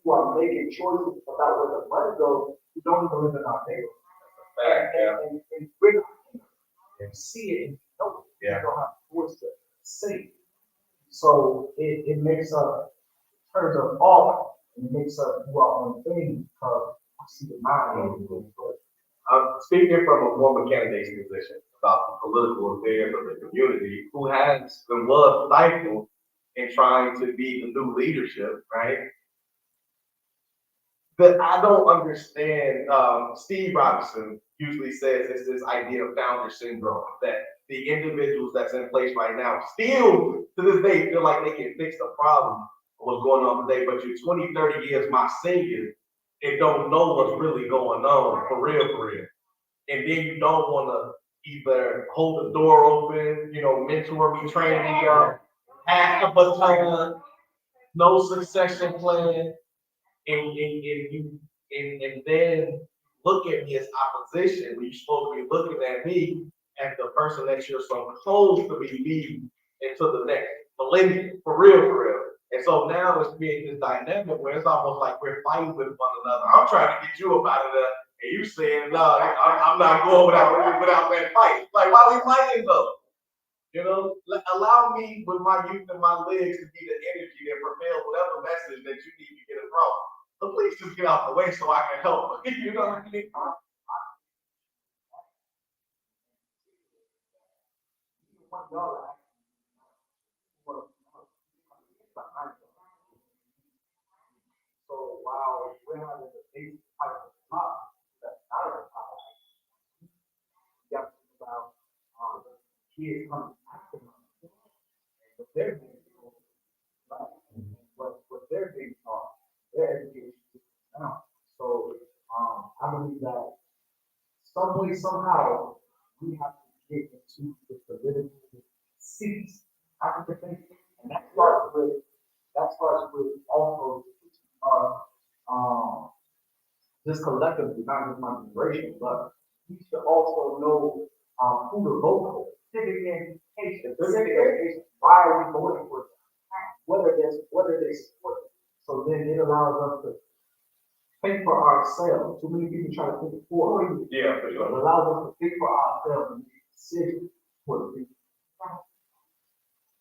S7: who are making choices about where the money goes who don't even live in our neighborhood. And we're not and see it and know it.
S4: Yeah.
S7: We don't have the voice to say it. So it makes us, turns us off, and it makes us do our own thing because we see the mind.
S1: Speaking from a former candidate's position about the political affairs of the community, who has and was stifled in trying to be the new leadership, right? But I don't understand. Steve Robinson usually says it's this idea of founder syndrome, that the individuals that's in place right now still to this day feel like they can fix the problem of what's going on today, but you're 20, 30 years my senior and don't know what's really going on for real, for real. And then you don't want to either hold the door open, mentor me, train me up, pass the baton, no succession plan, and then look at me as opposition when you're supposed to be looking at me as the person that you're supposed to be leading into the next millennium, for real, for real. And so now it's being this dynamic where it's almost like we're fighting with one another. I'm trying to get you up out of there, and you saying, no, I'm not going without that fight. Like, why are we fighting though? Allow me with my youth and my legs to be the energy that propels whatever message that you need to get across. So please just get out the way so I can help. You know what I mean?
S7: So while we're having the basic type of love, that's not a problem. You got to think about kids coming after them. What they're being told, right? What they're being taught, their education system now. So I believe that some way, somehow, we have to get into the political seats. I think and that starts with also just collectively, not just my generation, but we should also know who to vote for.
S3: Civic education.
S7: Civic education. Why are we voting for them? What are they supporting? So then it allows us to think for ourselves. Too many people try to think for you.
S1: Yeah, for
S7: It
S1: sure.
S7: allows us to think for ourselves and make decisions for the people.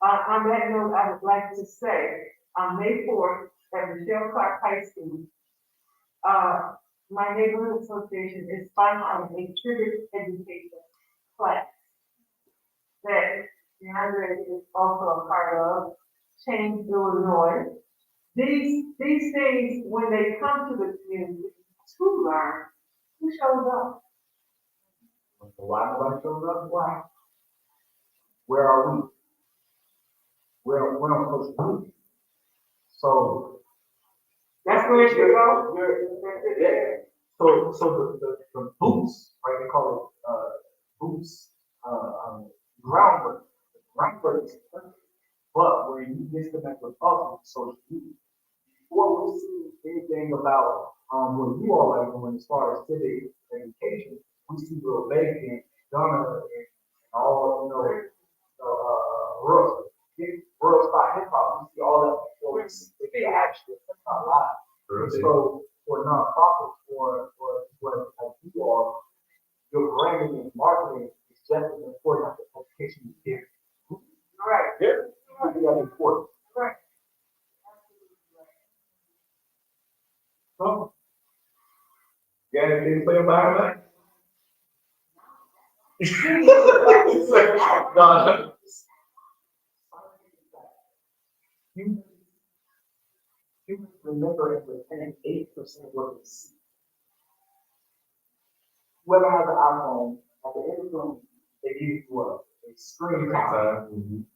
S3: On that note, I would like to say, on May 4th, at Michelle Clark High School, my neighborhood association is sponsoring a civic education class that DeAndre is also a part of, Change Illinois. These things, when they come to the community to learn, who shows up?
S7: Why nobody shows up? Why? Where are we? We're on social media. So
S3: That's where it should go.
S7: Yeah. So the boots, right? They call it boots, groundwork. The groundwork is perfect. But where you disconnect with us, social media, before we see anything about what you all are doing as far as civic education, we see Lil Baby and Donna and all world spot hip hop. We see all that before we see the action. That's not live. And so for nonprofits or like you are, your branding and marketing is just as important as the education you give.
S3: Right.
S7: Yeah. That's important.
S3: Right.
S1: No,
S7: You remember it within 8% what we see. Whoever has an iPhone, at the end of the room, they give you what? A screen time.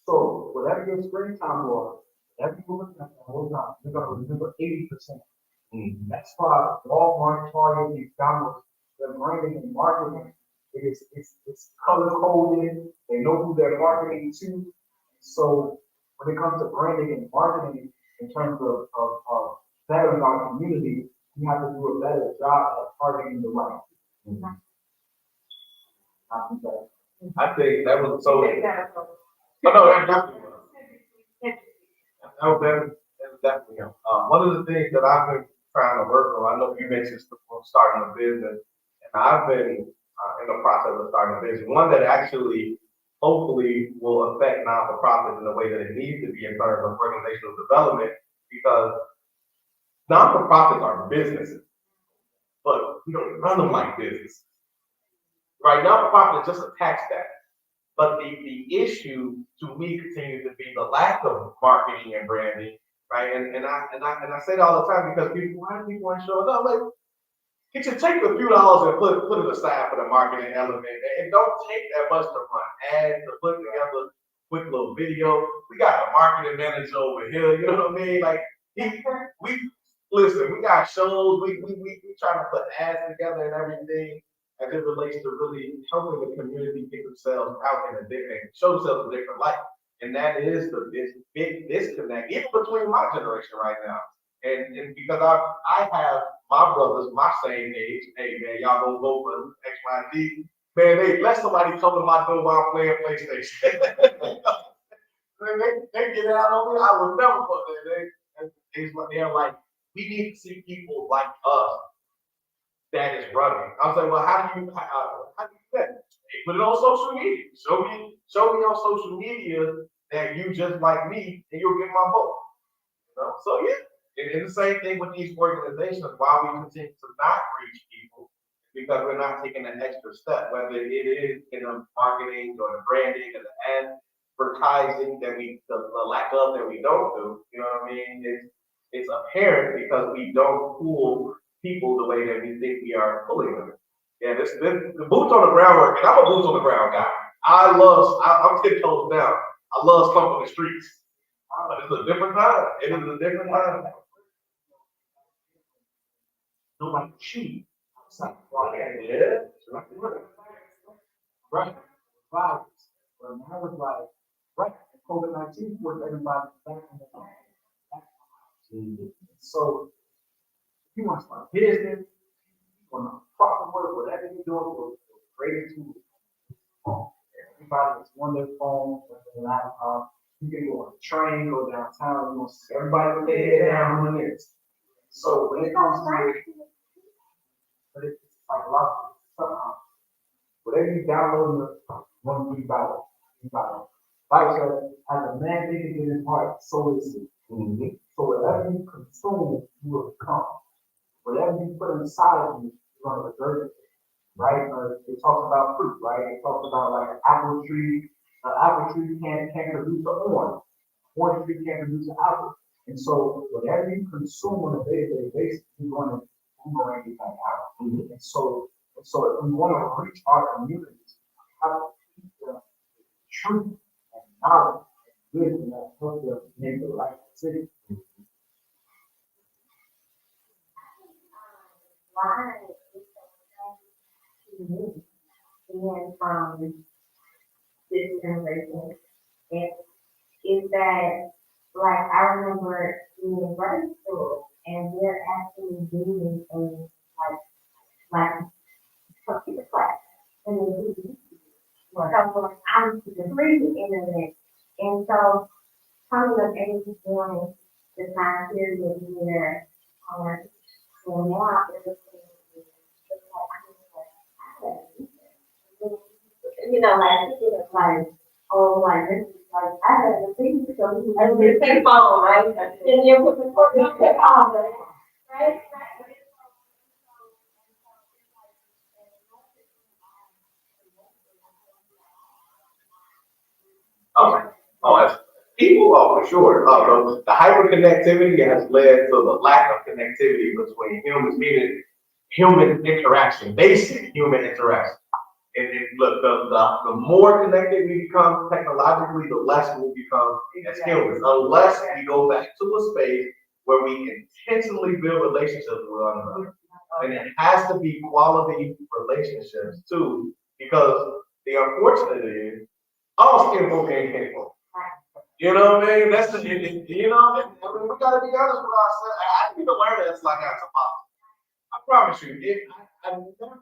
S7: So whatever your screen time was, whatever you were looking at the whole time, you're gonna remember 80%. That's why Walmart, Target, McDonald's, their branding and marketing, it's color coded. They know who they're marketing to. So when it comes to branding and marketing, in terms of bettering our community, we have to do a better job at targeting the right people.
S1: I think that was so. Oh, no, that definitely was. That was definitely him. One of the things that I've been trying to work on, I know you mentioned starting a business, and I've been in the process of starting a business. One that actually, hopefully, will affect non-for-profits in the way that it needs to be in terms of organizational development, because non-for-profits are businesses, but we don't run them like businesses. Right? Non-for-profit is just a tax status. But the issue to me continues to be the lack of marketing and branding, right? And I say that all the time because why do people aren't showing up? Like, it should take a few dollars and put it aside for the marketing element. And don't take that much to run ads, to put together a quick little video. We got a marketing manager over here, you know what I mean? Like, we listen, we got shows, we trying to put ads together and everything as it relates to really helping the community get themselves out in a different, show themselves a different light. And that is this big disconnect, even between my generation right now. And because I have my brothers my same age, hey man, y'all gonna vote for X, Y, and Z. Man, they let somebody come to my door while I'm playing PlayStation. they get out on me. I would never put that. They're like, we need to see people like us that is running. I was like, well, how do you do that? They put it on social media. Show me on social media that you just like me, and you'll get my vote. You know? So yeah. And the same thing with these organizations, why we continue to not reach people, because we're not taking an extra step, whether it is in the marketing or the branding or the advertising that the lack of that we don't do, you know what I mean? It's apparent because we don't pull people the way that we think we are pulling them. Yeah, the boots on the ground work, and I'm a boots on the ground guy. I'm 10 toes down. I love stomping the streets. But it's a different time. It is a different time.
S7: Nobody cheat.
S1: Yeah.
S7: Right. Virus. But now it's like, right, COVID-19 put everybody back in the house. So, if you want to start a business, you want to profit work, whatever you're doing, with great tools. Everybody is on their phone, on their laptop. You can go on a train, go downtown, you know, everybody with their head down on this. So when it comes to but it's psychological, somehow. Whatever you download, one you buy it. Like said, as a man thinking in his heart, so is he. So whatever you consume, you will become. Whatever you put inside of you, you're going to regurgitate. Right? It talks about fruit, right? It talks about like an apple tree. An apple tree can't produce an orange. Orange tree can't produce an apple. And so whatever you consume on a day-to-day basis, you're going to get that out. And so if we want to reach our communities, we have to keep the truth and knowledge and wisdom that help them make the right decision.
S6: Why being from this generation is that, like, I remember being in grade school and they're actually doing a like computer class and they do so I'm free the internet, and so coming of age during the time period where well now everything is you know, like it's like, oh, like this is like I had the thing so I did take phone, right? And you put the phone on, right?
S1: people, oh, for sure. The hyperconnectivity has led to the lack of connectivity between humans, meaning human interaction, basic human interaction. And look, the more connected we become technologically, the less we'll become as humans, unless we go back to a space where we intentionally build relationships with one another. And it has to be quality relationships too, because the unfortunate is, all skin folk ain't kin folk. You know what I mean? That's the, you know, I mean, we gotta be honest with ourselves. I need to learn that it's like anthropology. I promise you, I never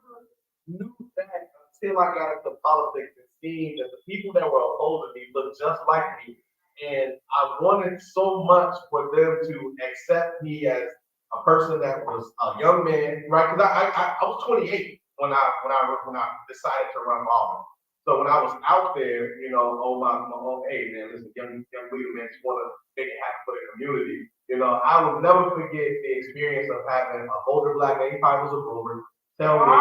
S1: knew that until I got into politics and seeing that the people that were opposing me looked just like me. And I wanted so much for them to accept me as a person that was a young man, right? Because I was 28 when I decided to run for office. So when I was out there, you know, hey man, listen, young leader man, just want to make it happen for the community. You know, I will never forget the experience of having an older black man, he probably was a boomer, tell me,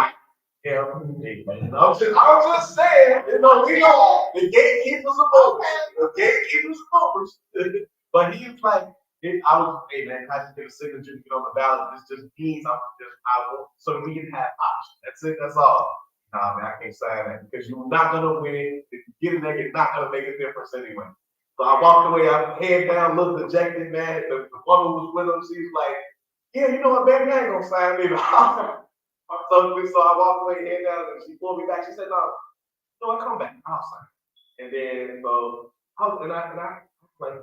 S1: yeah, hey, man, I was just saying, you know, we know the gatekeepers are boomers, the gatekeepers are boomers. But he was like, I was, hey man, I just get a signature to get on the ballot. This just means I want, so we can have options. That's it, that's all. Nah, man, I can't sign that because you're not gonna win it. If you get in there, you're not gonna make a difference anyway. So I walked away, I head down, looked dejected, man. The woman was with him. She was like, "Yeah, you know what, baby, I ain't gonna sign either." So I walked away, head down, and she pulled me back. She said, "No, I come back, I'll sign." And then so I was like,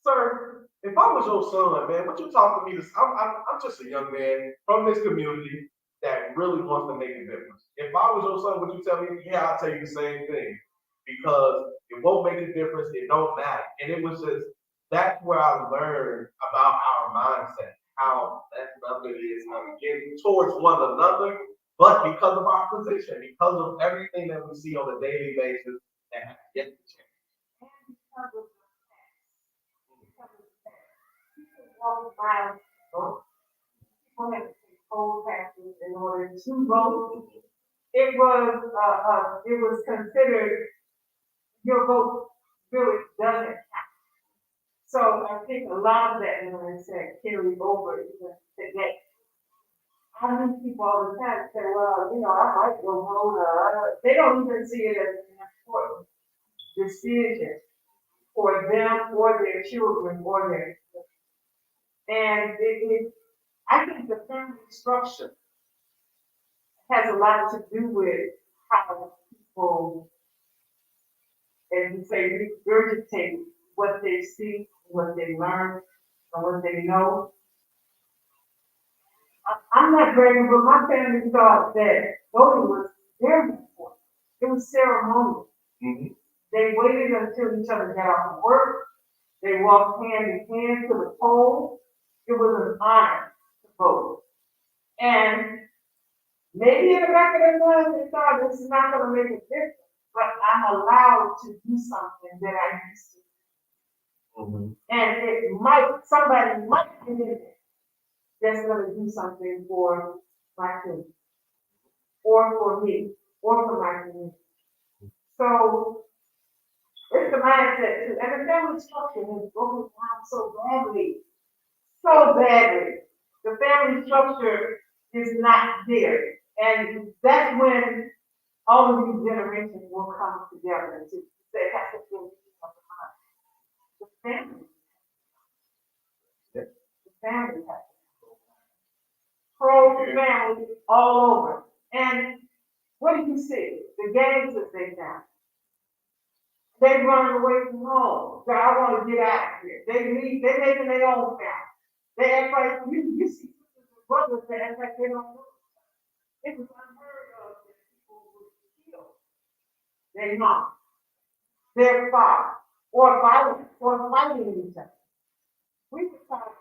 S1: "Sir, if I was your son, man, what you talking to me? I'm just a young man from this community that really wants to make a difference. If I was your son, would you tell me? Yeah, I'll tell you the same thing because it won't make a difference. It don't matter." And it was just that's where I learned about our mindset, how that stuff it is getting towards one another, but because of our position, because of everything that we see on a daily basis that has yet to change.
S3: Walk miles, people had to take poll taxes in order to vote. It was considered your vote really doesn't count. So I think a lot of that, as I said, carried over even today. I meet people all the time say, well, you know, I might go vote. They don't even see it as an important decision for them or their children or their children. And I think the family structure has a lot to do with how people, as you say, regurgitate what they see, what they learn, and what they know. I'm not bragging, but my family thought that voting was very important. It was ceremonial.
S1: Mm-hmm.
S3: They waited until each other got off of work. They walked hand in hand to the poll. It was an honor to vote. And maybe in the back of their mind, they thought this is not going to make a difference, but I'm allowed to do something that I used to.
S1: Mm-hmm.
S3: And somebody might get in there that's going to do something for my children, or for me, or for my community. So it's the mindset too. And the family structure has broken down so badly. So badly. The family structure is not there. And that's when all of these generations will come together to say, that's the thing of the mind. The family. The family has pro-family all over. And what do you see? The gangs that they found. They running away from home. So I want to get out of here. They leave, they making their own family. They act like you see sisters and brothers that act like they don't know. It was unheard of that people would kill their mom, their father, or fighting each other. We were taught,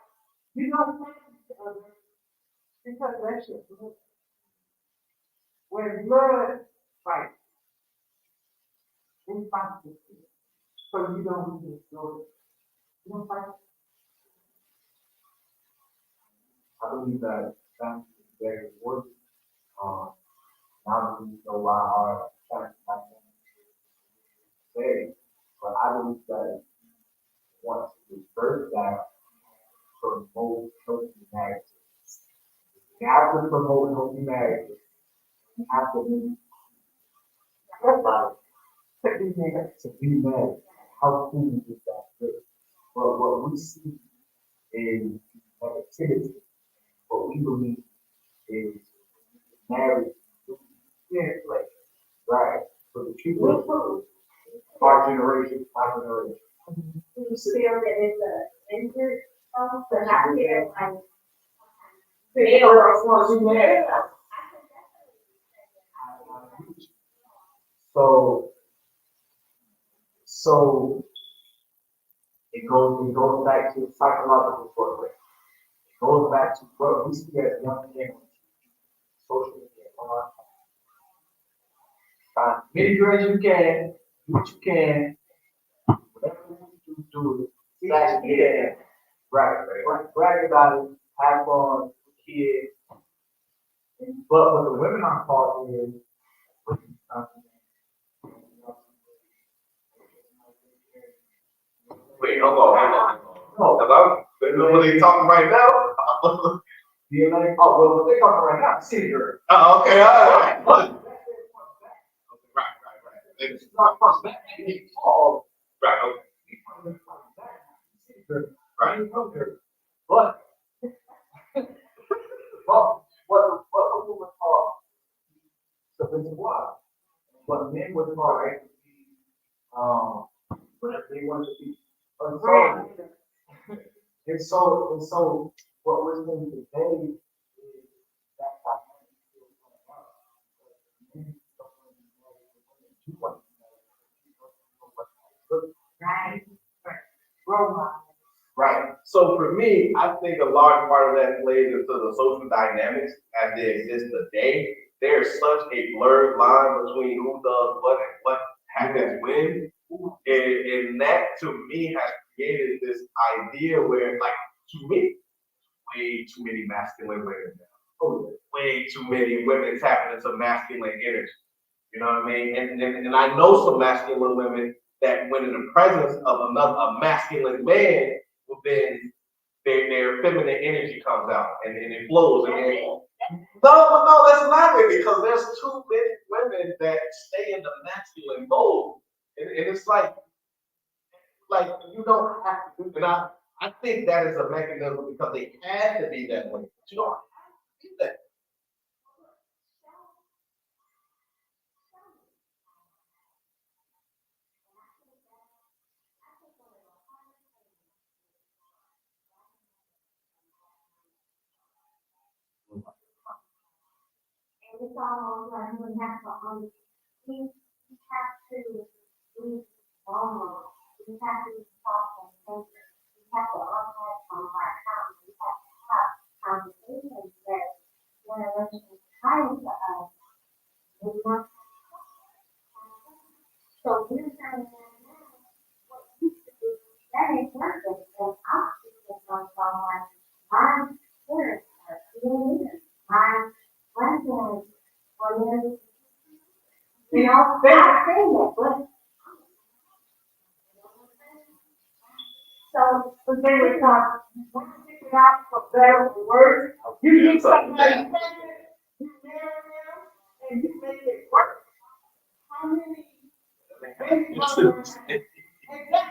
S3: you don't fight each other because that's your blood. When blood fights, they fight with you. So you don't even know it. You don't fight.
S7: I believe that that's very important. Now that we know why our tax today, but I believe that to promote healthy marriages. We have to be to be married. How cool is that? But what we see is negativity. What we believe is marriage. Right. So the truth is, our generation.
S6: Do you feel that it's a injured, so not feel like. Feel like what you married?
S7: So it goes back to psychological warfare. It goes back to what we see as young men on social media. Find many girls you can, do what you can, whatever you do it. Yeah. Right. Brag about it, have fun, kids. But what the women are caught is
S1: Wait, hold on. Hello? What are you talking right now?
S7: yeah, like, oh, well, what they talking right now, city girl.
S1: Oh, okay, all right. Right.
S7: It's not first back, it's all
S1: Right, okay.
S7: right. But what women call submissive wives, what men would call whatever they wanted to be. And so what we're saying today is that dynamic still coming out. Men don't want to be married, but women do want to be married.
S6: Right. Role model.
S1: Right. So for me, I think a large part of that plays into the social dynamics as they exist today. There's such a blurred line between who does what and what happens when. And that to me has created this idea where, like, to me, way too many masculine women now. Way too many women tapping into masculine energy. You know what I mean? And I know some masculine women that when in the presence of a masculine man, well, then their feminine energy comes out and it flows. No, that's not it, because there's too many women that stay in the masculine mode. And it's like you don't have to do that. I think that is a mechanism because they had to be that way. But you don't have to do that.
S6: And it's almost like we have to, we have to be vulnerable. We have to be soft and tender. We have to unpack some of our traumas. We have to have conversations that generations prior to us did not. So we're saying that now, what used to be, that ain't working. And I'm speaking from someone, my parents are still here. My grandparents were there. You know, they're saying that, but. So, but they were taught, when you stick it out for better or worse, you get somebody pregnant, you marry them, and you make it work. How many? Exactly,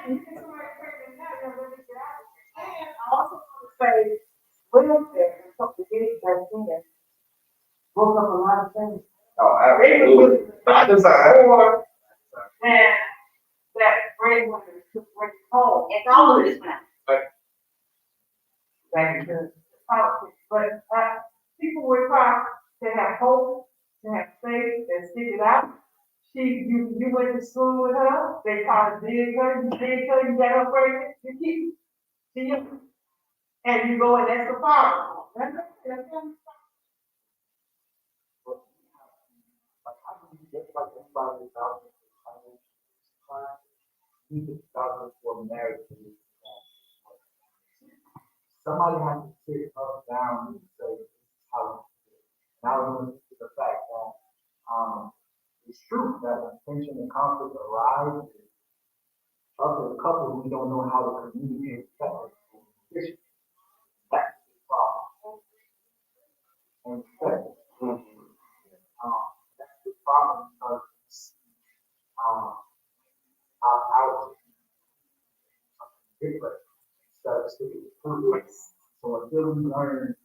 S6: you get somebody pregnant now, you're ready to get out. And I also want to say, welfare, something big back then, broke up a lot of things.
S1: Oh, absolutely. By design.
S6: Or that breadwinner to bring home. It's all of this now.
S7: Thank you.
S3: Politics, but, people were taught to have hope, to have faith, and stick it out. You went to school with her, they taught her, you got her pregnant, you keep, and you go and that's the problem.
S7: Like, how do you get like anybody without you just started for marriage? Somebody has to sit us down and say, this is how you do it. Now we're going to the fact that it's true that when tension and conflict arise, us as a couple, we don't know how to communicate effectively. That's the problem. and respect. That's the problem because our out different instead of sticking to food. So until we learn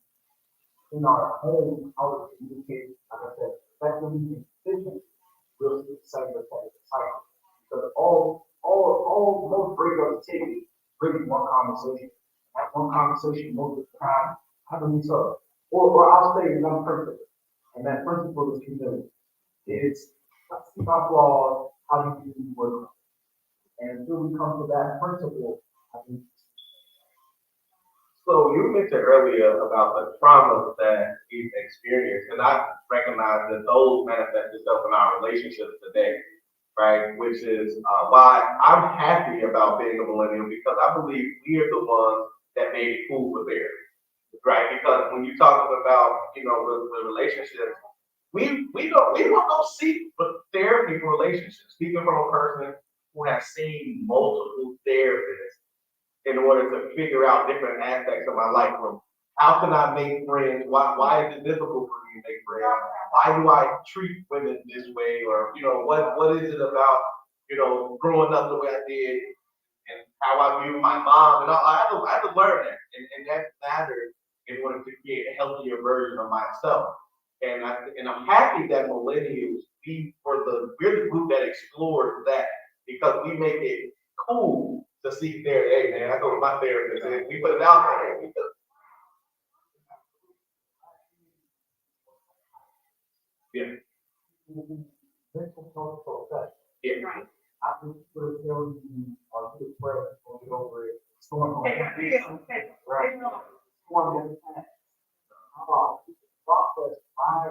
S7: in our home how to communicate, like I said, effectively and efficiently, we'll see the same repetitive cycle. Because all most breakups typically bring one conversation. That one conversation most of the time happens so. Or I'll say one principle, and that principle is humility. It's let's see my flaws, how do you work on it? And until we come to that principle, I think
S1: So you mentioned earlier about the traumas that we've experienced, and I recognize that those manifest themselves in our relationships today, right? Which is why I'm happy about being a millennial because I believe we are the ones that made it cool for therapy, right? Because when you talk about the relationships, we don't go seek for therapy for relationships. Speaking from a person who has seen multiple therapists in order to figure out different aspects of my life. From how can I make friends? Why is it difficult for me to make friends? Why do I treat women this way? Or what is it about growing up the way I did and how I view my mom? And I had to learn that, and that mattered in order to create a healthier version of myself. And I'm happy that millennials we're the group that explores that because we make it cool to see therapy. Hey man, I go to my therapist and we put it out there. Yeah,
S7: mental health process.
S1: yeah.
S6: Right.
S7: I think we're telling you or good friends or get over it. It's going on. Right. One more time. Process. Why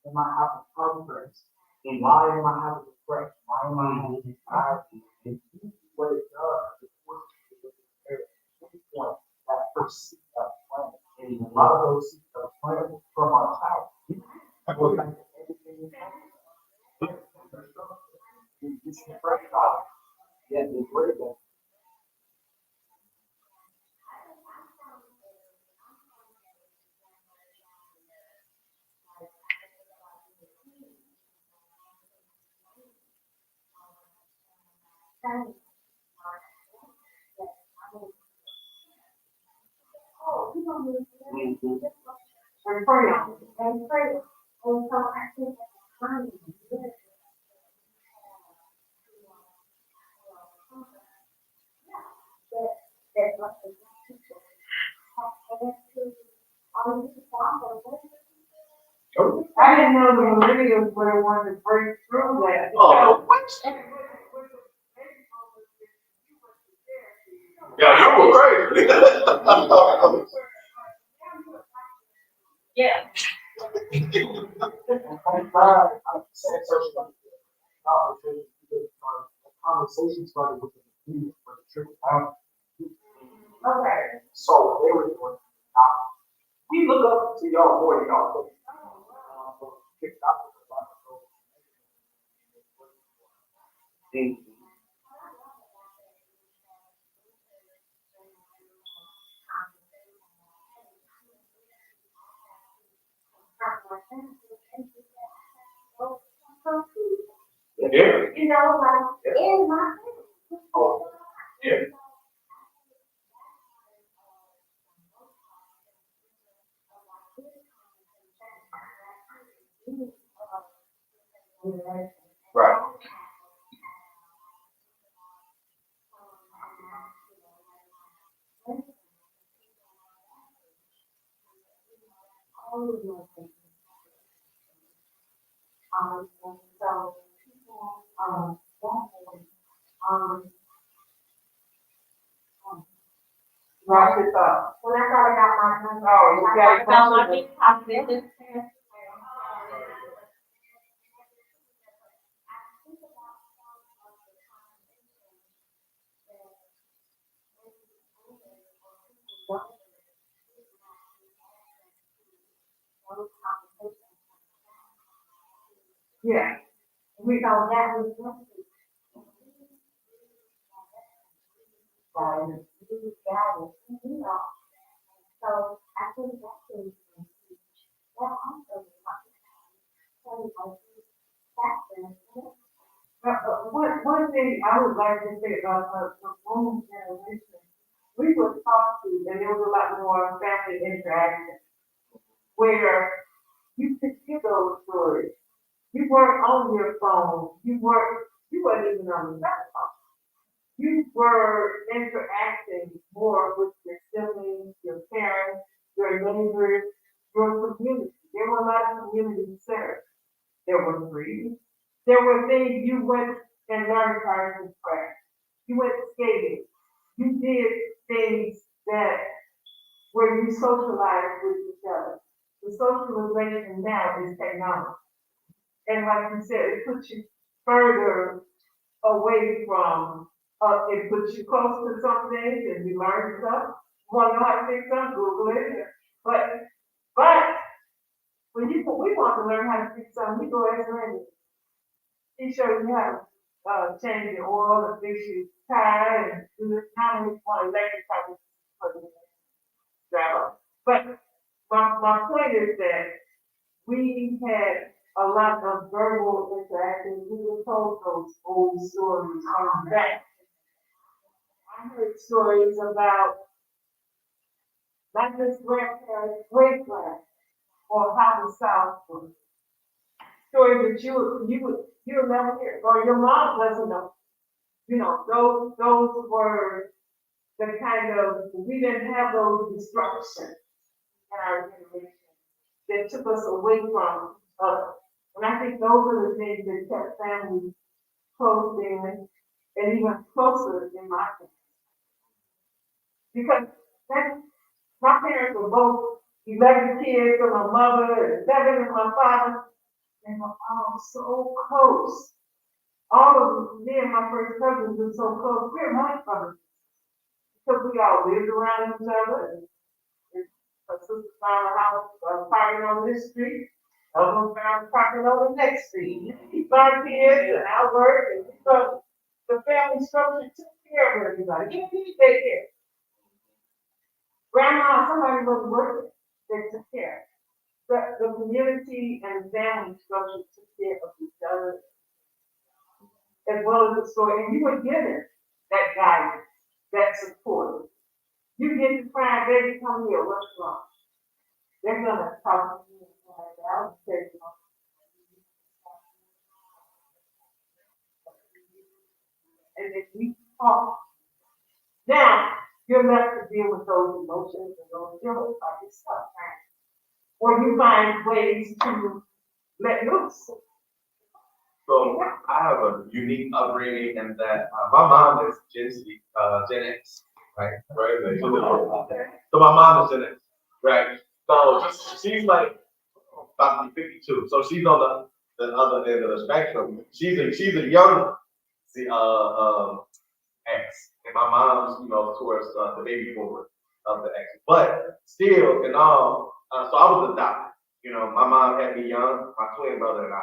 S7: am I having progress? Why am I having depression? Why am I having anxiety? And what it does is force you to pinpoint that first seed of plan. And a lot of those seeds of plan from our childhood. It's the first thought. Yeah, it's great.
S3: And pray on it. And pray. And so I think that's time. That's what the teacher I didn't know the millennials were the ones that break through that.
S1: Oh, what? Yeah, you were crazy.
S6: Yeah.
S7: I'm glad I'm saying such a conversation started with the community, with the trickle down.
S3: Okay.
S7: So they were doing, we look up to y'all more than y'all think.
S1: Yeah.
S3: You know, like, in my.
S1: Oh, yeah. Right.
S3: And so people, Watch it up. When I thought about my. Oh, you got it.
S6: About my big confidence.
S3: Yeah. We thought that was. So I think that's.
S6: That also is not so factors.
S3: One thing I would like to say about the boom generation, we were taught to, and there was a lot more family interaction, where you could hear those stories. You weren't on your phone, you weren't even on the telephone. You were interacting more with your siblings, your parents, your neighbors, your community. There were a lot of community served. There were free. There were things you went and learned how to craft. You went skating. You did things that where you socialized with each other. The socialization now is technology. And like you said, it puts you further away from, it puts you close to some things and you learn stuff. You want to know how to fix something, Google it. But when we want to learn how to fix something, we go ask Randy. He shows you how to change the oil and fix your tire and do this kind of one electric type of driver. But my point is that we had a lot of verbal interactions. We were told those old stories on that. I heard stories about not just grandparents, great grand, or how the South was. Stories that you'll never hear, or your mom doesn't know. You know, those were the kind of, we didn't have those distractions in our generation that took us away from others. And I think those are the things that kept families close in and even closer in my family. Because that, my parents were both 11 kids and my mother and 7 and my father. They were all so close. All of me and my first cousins were so close. We were my brothers. Because we all lived around each other. And my sister found a house parking on this street. Other one found parking on the next street. My kids and our work. And so the family structure took care of everybody. You didn't take care. Grandma, somebody was working. They took care. The community and family structure took care of each other as well as the story. And you were given that guidance, that support. You get the crying baby, come here, what's wrong? They're gonna talk to you like that. I'll say, and if we talk, now you're left to deal with those emotions and those feelings by yourself, right? Or you find ways to let loose.
S1: So I have a unique upbringing in that my mom is Gen X, right? Right. So my mom is Gen X, right? So she's like about to be 52. So she's on the other end of the spectrum. She's a young X, and my mom's towards the baby boomer of the X. But still, in all, so I was adopted. My mom had me young. My twin brother and I.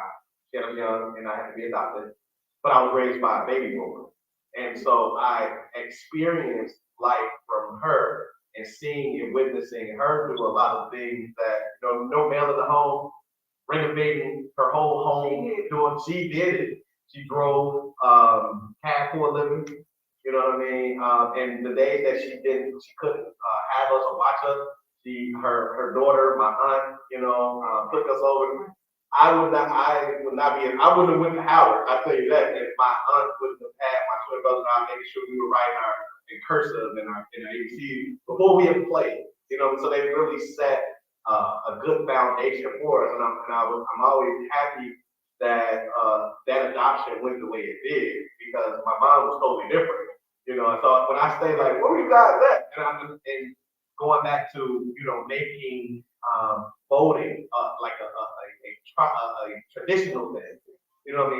S1: She had me young, and I had to be adopted. But I was raised by a baby boomer, and so I experienced life from her and seeing and witnessing her do a lot of things that no male in the home, renovating her whole home, she did it. She drove cab for a living, you know what I mean? And the days that she couldn't have us or watch us, her daughter, my aunt, took us over. I would not I wouldn't have went to Howard, I'll tell you that, if my aunt wouldn't have had my twin brother and I making sure we were writing our in cursive and our ABC before we even played, so they really set a good foundation for us, and I'm always happy that that adoption went the way it did, because my mom was totally different, and so when I say like, where you guys at, and going back to making voting like a traditional thing,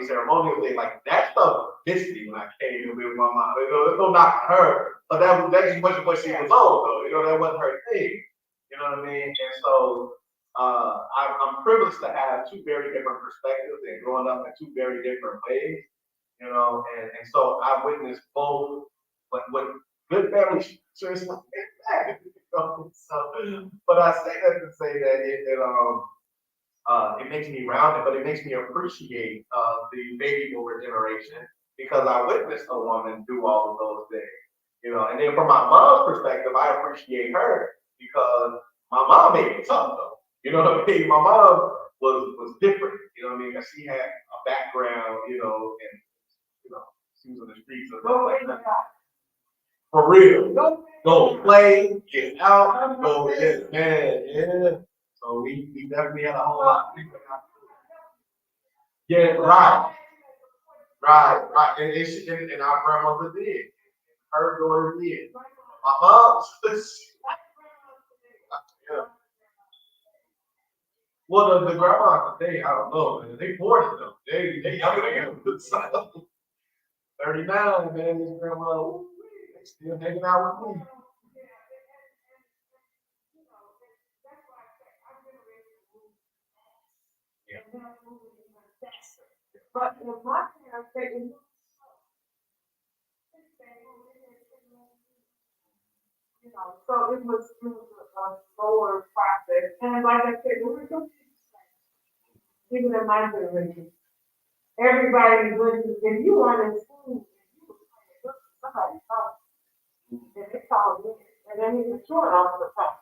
S1: ceremonial thing, like that stuff missed me when I came in with my mom. There's no knock on her, but that's much what she was on though. That wasn't her thing. You know what I mean? And so I'm privileged to have two very different perspectives and growing up in two very different ways. And so I witnessed both what good family structures like that. So, but I say that to say that it makes me rounded, but it makes me appreciate the baby boomer generation because I witnessed a woman do all of those things, you know. And then from my mom's perspective, I appreciate her because my mom made it tough though. You know what I mean? My mom was different. You know what I mean? 'Cause she had a background, you know, and you know, she was in the streets and stuff like that. For real. Go play, get out, go get man, yeah. So we definitely had a whole lot of people. Yeah, right. And our grandmother did. Her daughter did. My mom's yeah. Well, the grandmas today, I don't know, man. They 40 though. They younger than him. So, 39, man. This grandma, ooh, they still hanging out with me.
S3: But if my parents, so it was through a slower process. And like I said, we were so even in my generation, everybody was, if you were in school, somebody called, and they called me, and then he was short off the top.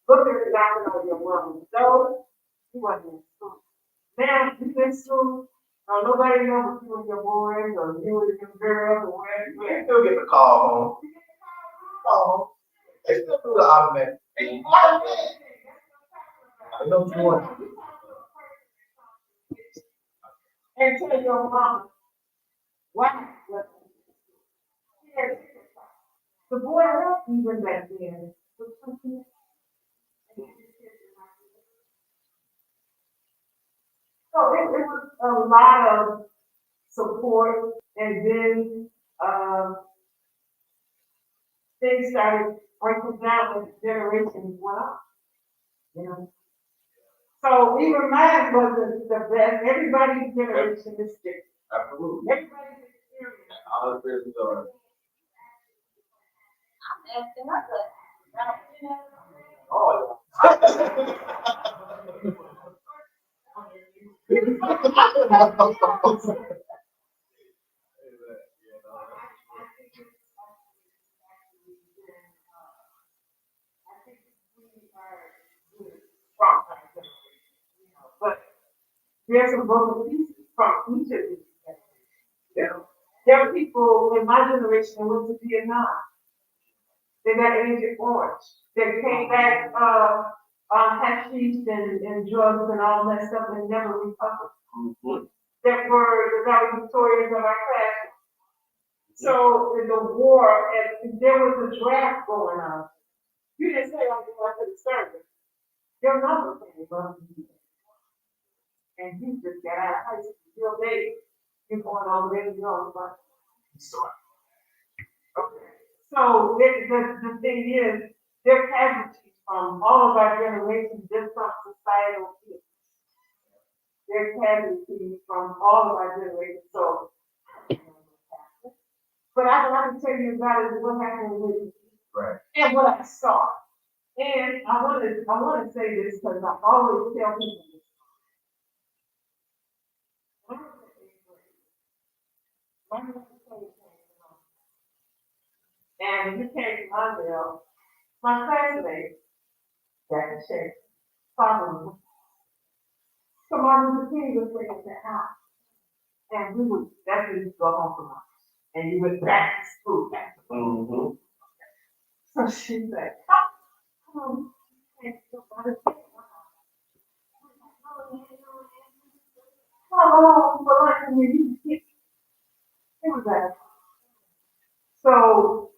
S3: Look at the doctor on your woman. So he wasn't in school. Now, you in school, nobody knows you and your boys, or you and your girls, or where.
S1: You still get the call home. Call home. They still do the automatic. I know you want.
S3: And tell your mama, why? The boy was even back then. So it was a lot of support, and then things started breaking down as generations went on. You know, so even mine wasn't the best. Everybody's generation is different.
S1: Absolutely.
S3: Everybody's experience.
S1: All the business are. Oh,
S3: But there's some broken pieces from each of these. You know, there are people in my generation that went to Vietnam. They got Agent Orange. They came back, hashish and drugs and all that stuff and never recovered. That were the valedictorians of our class. So in the war, and there was a draft going on. You didn't say I'm going to the service. Your number came up. And you just got out of high school. Your day, you're going over there, you're on the okay. So the thing is, there are casualties from all of our generations just from societal issues. There are casualties from all of our generations. So, but I can tell you about it, what happened with me.
S1: right.
S3: And what I saw. And I want to say this because I always tell people this. And he came to my bill, my classmate, got the check, father. So Martin Luther King was living at the house. And we would definitely go home from us. And you went back to school.
S1: Mm-hmm.
S3: So she said, oh, but like when you get, it was that. So,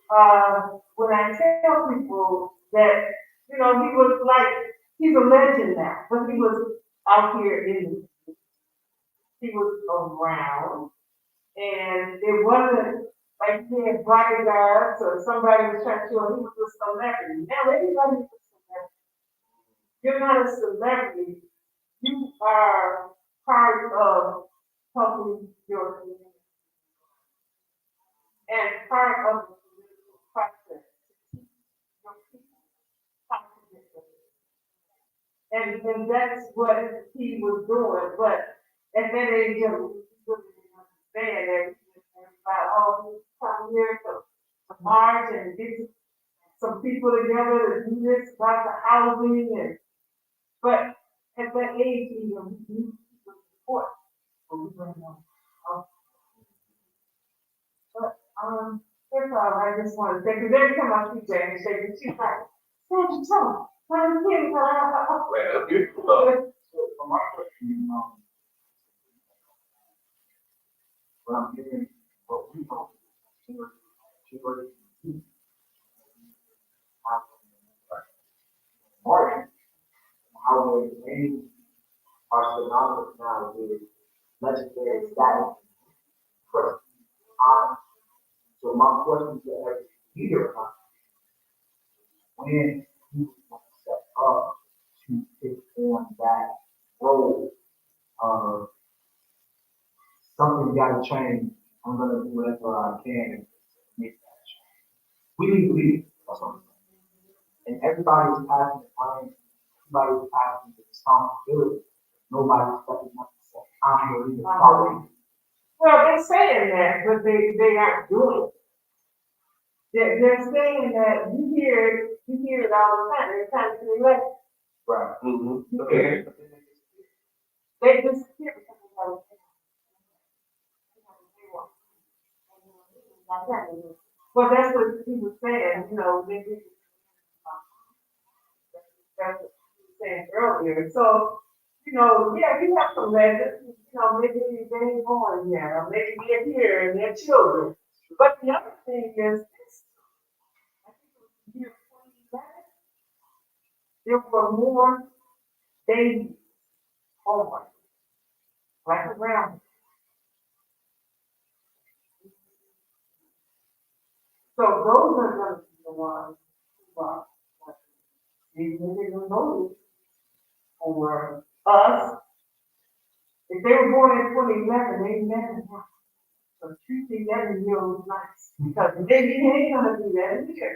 S3: when I tell people that, you know, he was like, he's a legend now, but he was out here he was around, and it wasn't like he had bodyguards or somebody was trying to show him he was a celebrity. Now everybody's a celebrity. You're not a celebrity. You are part of helping your community and part of the political process to teach your people how to get the And that's what he was doing, but at that age, you know, he really didn't understand that. He just was about, oh, he's come here to march and get some people together to do this about the housing and, but at that age, you know, he was support. So we went on. But, that's all, I just wanted to say, because every time I see Jane, she's like, Sandra, tell me, what are you doing?
S1: Man, that's beautiful though.
S7: So for my question, what I'm hearing, what we know, she was Martin, how they name are synonymous now with legendary status. First, so my question to every leader, when you step up to take on that role, something gotta change. I'm gonna do whatever I can to make that change. We need leaders, that's what I'm saying. And everybody's passing the blame, everybody's passing the responsibility. Nobody's stepping up and saying, I'm the leader, follow me.
S3: Well, they're saying that, but they aren't doing it. They're saying that you hear it all the time. They're trying to elect.
S7: Right.
S1: Mm-hmm. Okay.
S3: They just hear it because they know it. Well, that's what he was saying, you know, they did. That's what he was saying earlier. So, you know, yeah, we have some legends, you know, maybe they ain't born yet, or maybe they're here and they're children. But the other thing is this, I think it was the year 2011, there were more babies born, like around. So those are going to be the ones who are, maybe they don't know this, for us. If they were born in 2011, they never have. So treat the 11-year-olds nice, because maybe they ain't gonna do that either.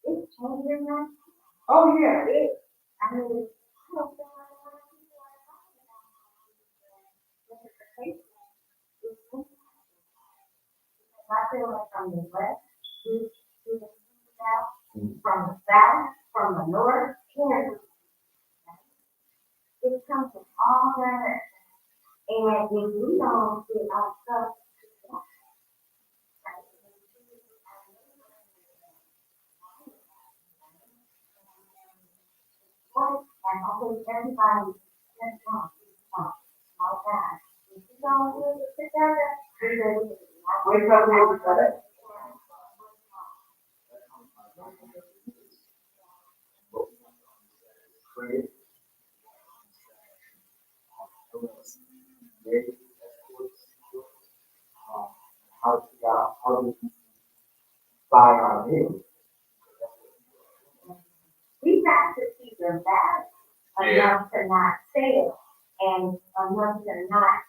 S6: It's changing now.
S3: Oh, yeah.
S6: I mean, I don't feel like a lot of people are talking about gentrification. I feel like from the west, we south, from the south, from the north, here. It comes from all directions. And if we don't get our stuff together, and I think everybody just wants small guys. If you don't do it together,
S3: Wait till they were cut.
S7: How do we buy our meals?
S6: we have to keep them back enough to not fail and enough to not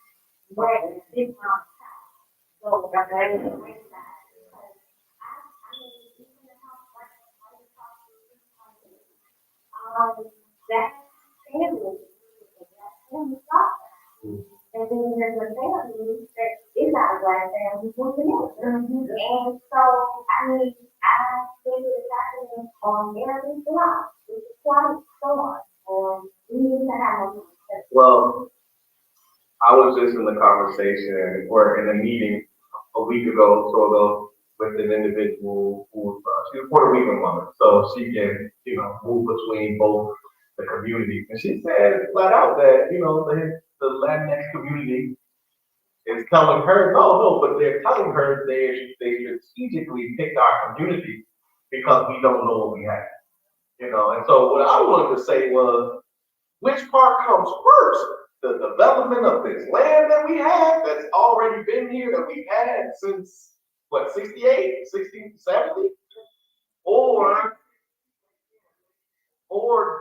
S6: break this on top. So that's why it's a great side. Because I mean, even the house like the top that family thought that. And then there's a family that is not a black family who's together. And so, I mean, I think it's happening on every block. It's quite so and we need to have a
S1: Well, I was just in the conversation or in a meeting a week ago, so ago, with an individual who she's a Puerto Rican woman, so she can, you know, move between both the communities. And she said flat out that, you know, the Latinx community is telling her, no, but they're telling her they strategically picked our community because we don't know what we have. You know, and so what I wanted to say was, which part comes first? The development of this land that we have that's already been here, that we've had since, what, 68, 60, 70? Or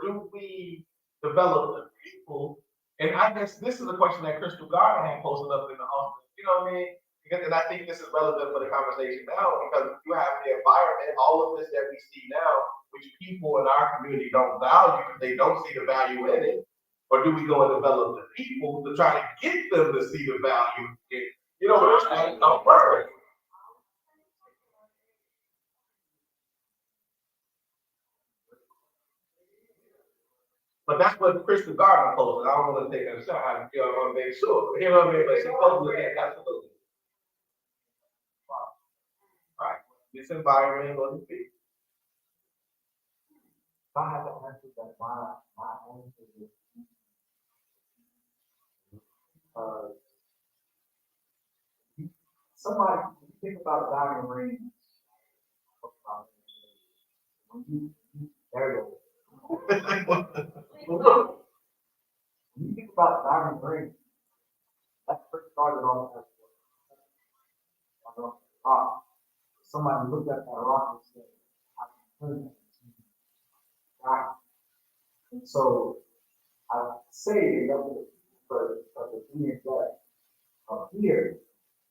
S1: do we develop the people? And I guess this is a question that Crystal Garden had posted up in the office. You know what I mean? And I think this is relevant for the conversation now because you have the environment, all of this that we see now, which people in our community don't value because they don't see the value in it. Or do we go and develop the people to try to get them to see the value? You know, we're trying to work. But that's what Crystal Gardner posted. I don't want to take a shot. You know, I want to make sure. You know what I mean? But she posted it, absolutely. Right. This environment will be.
S7: If I had to answer that, my answer is, somebody, when you think about diamond rings, when there you go. When you think about diamond rings, that first started on that. Somebody looked at that rock and said, I can turn that into diamond. And so I say that for the being that up here,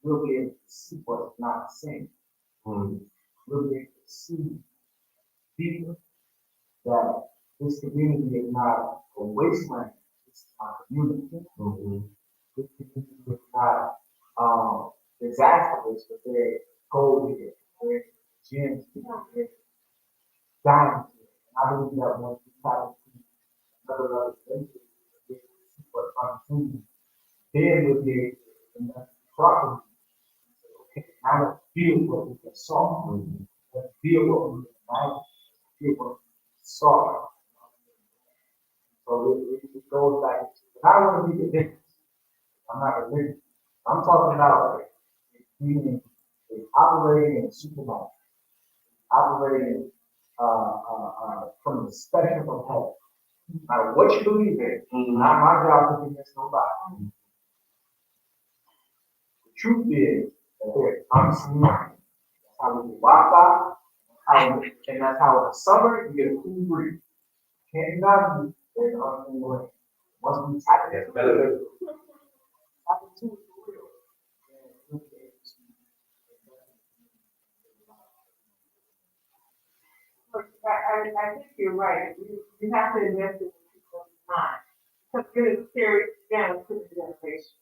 S7: we'll be able to see what's not seen. We'll be able to see deeper that this community is not a wasteland, it's our community. This community is not disastrous, but they're gold here, they're gems here, they're diamonds here. And I believe that once we tap into another revelation, we'll be able to see what opportunity, then we'll be able to invest properly. Okay, now let's build what we can solve. Let's build what we can manage. Build what we can solve. So it goes back to, and I don't want to be the difference. I'm not religious. I'm talking about being operating in a supermarket, operating from the spectrum of health. No matter what you believe in, not my job to convince nobody. The truth is that there's honestly nothing. That's how we get Wi-Fi, and that's how in the summer you get a cool breeze. Can't not there's honestly no. Once we tap it, it's better.
S3: Look, I think you're right. You have to invest in people's mind. Because it is carried down to the generation.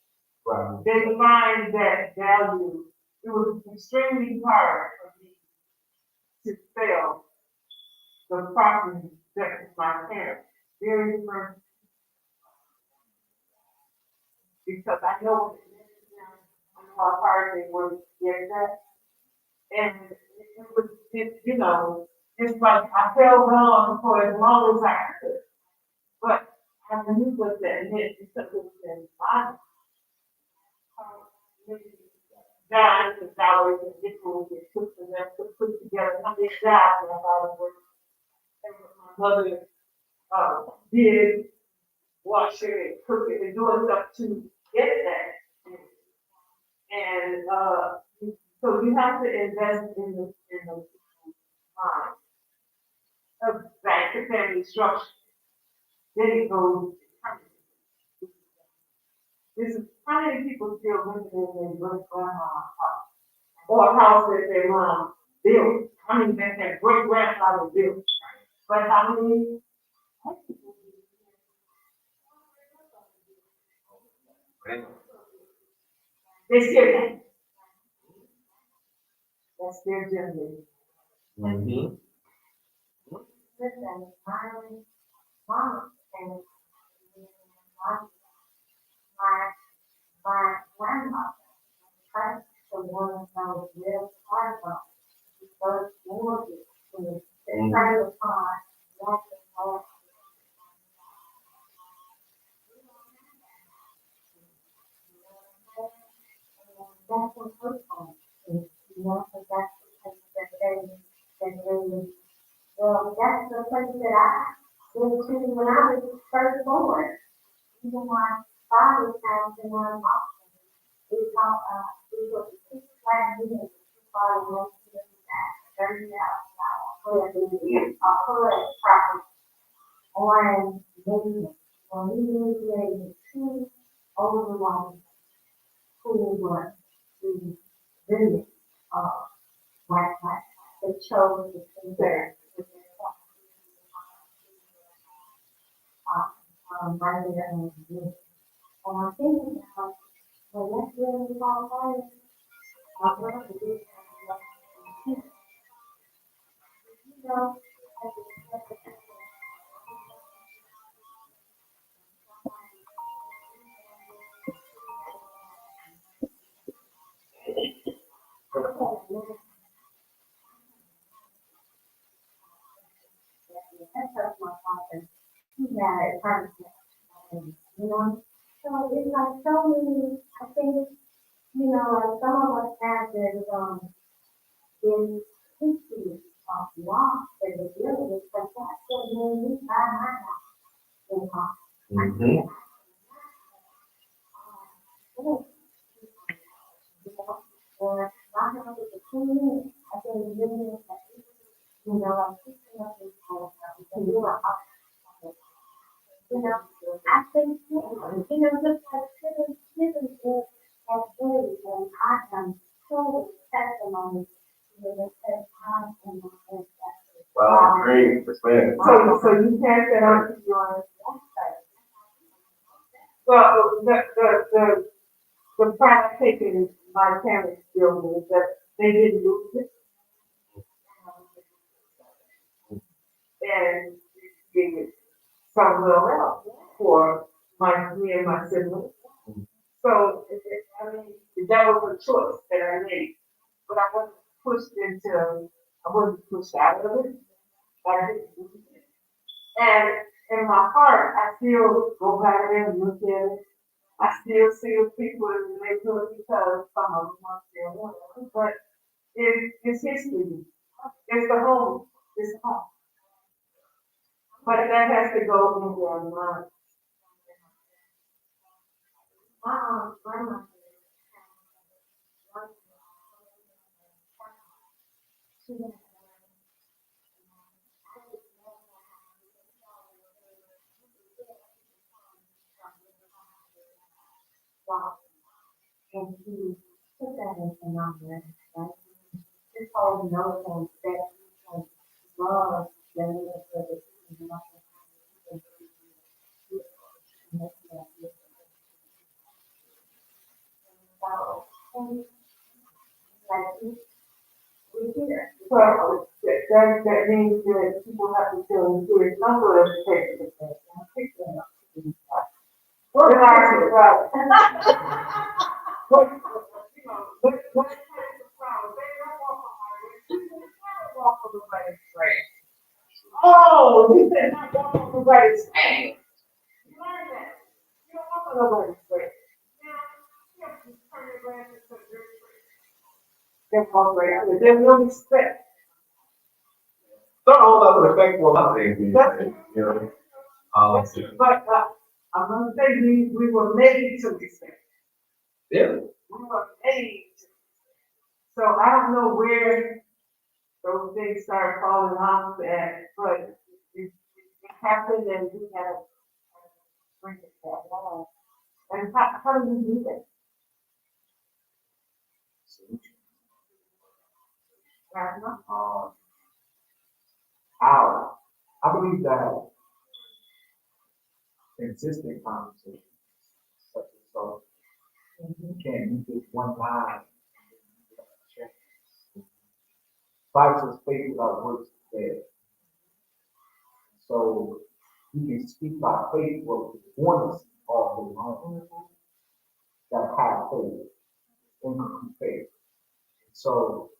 S7: Right.
S3: They find that value. It was extremely hard for me to sell the property that my parents. Very first. Because I know what it is now. I know how hard they were to get that. And it was, you know, it's like I held on for as long as I could. But I knew what that meant because it was in my dimes and dollars and nickels and took for them to put together how many jobs and how it worked. And what my mother did, wash it and cook it and doing stuff to get that. And so you have to invest in the mind of back to family structure. Then it goes. This is how many people still living in their great grandma's house or a house that their mom built? I mean, that their great grandfather built. But how many? They still can't. That's their generation.
S6: Listen, my mom and my grandmother, first the one that was real hard about, the first mortgage was decided upon that the house. That's what her home is, you know, so that's the place that they, well, that's the place that I went to when I was first born. Even my father's house in my mom. We call, we were the six last years, father went to that $30,000 property on Mason. When we lived in two overlong pool run. to visit, like, they chose to stay there. Right there and visit. And I'm thinking now, well, let's really call fire. I'm going to do that. You know, that's my father. He had a heart attack, you know. So it's like so many, I think, you know, like some of us have this history of loss and the building, but that's what made me buy my house in Austin. Or my house is a 2 minutes. I think living in that, you know, like fixing up this whole house, and you are up. You know, I think, you know, just like living in that way, and I am so testimony to the same time in my ancestors.
S1: Wow, great perspective.
S3: So you pass that on to your website. Well, the pride taking my parents' building is that they didn't lose it. And gave it somewhere else for me and my siblings. So, I mean, that was a choice that I made, but I wasn't pushed out of it. I didn't lose it. And in my heart, I still go back there and look at it. I still see the people in the neighborhood because some of them are still there. But it's history. It's the home. It's home. But that has to go in their mind.
S6: My wow. And to put that into numbers, right? This whole notion that you can love the neighborhood that you love so, and like we here.
S3: Well, that means that people have to feel included. Some sort of education. We're not right. But, you know, let's take the problem. They don't walk on my way. People never walk on the right straight. Oh, you said not walk on the right straight. You learn that. You don't walk on the right straight. Now, you have to turn your around and put your straight. They're walk right out. There's no respect.
S1: Don't hold up to respect for a lot of things, you know.
S3: But I'm gonna say we were made to respect.
S1: Yeah.
S3: We were made to. So I don't know where those things start falling off at, but it happened and we had to bring it back on. And how do you do that? Right, no?
S7: I believe that consistent conversations, such as so, you can't use this one line. Bible says faith without works is dead. So you can speak by faith what was born us all day long. That have faith, incomplete faith. So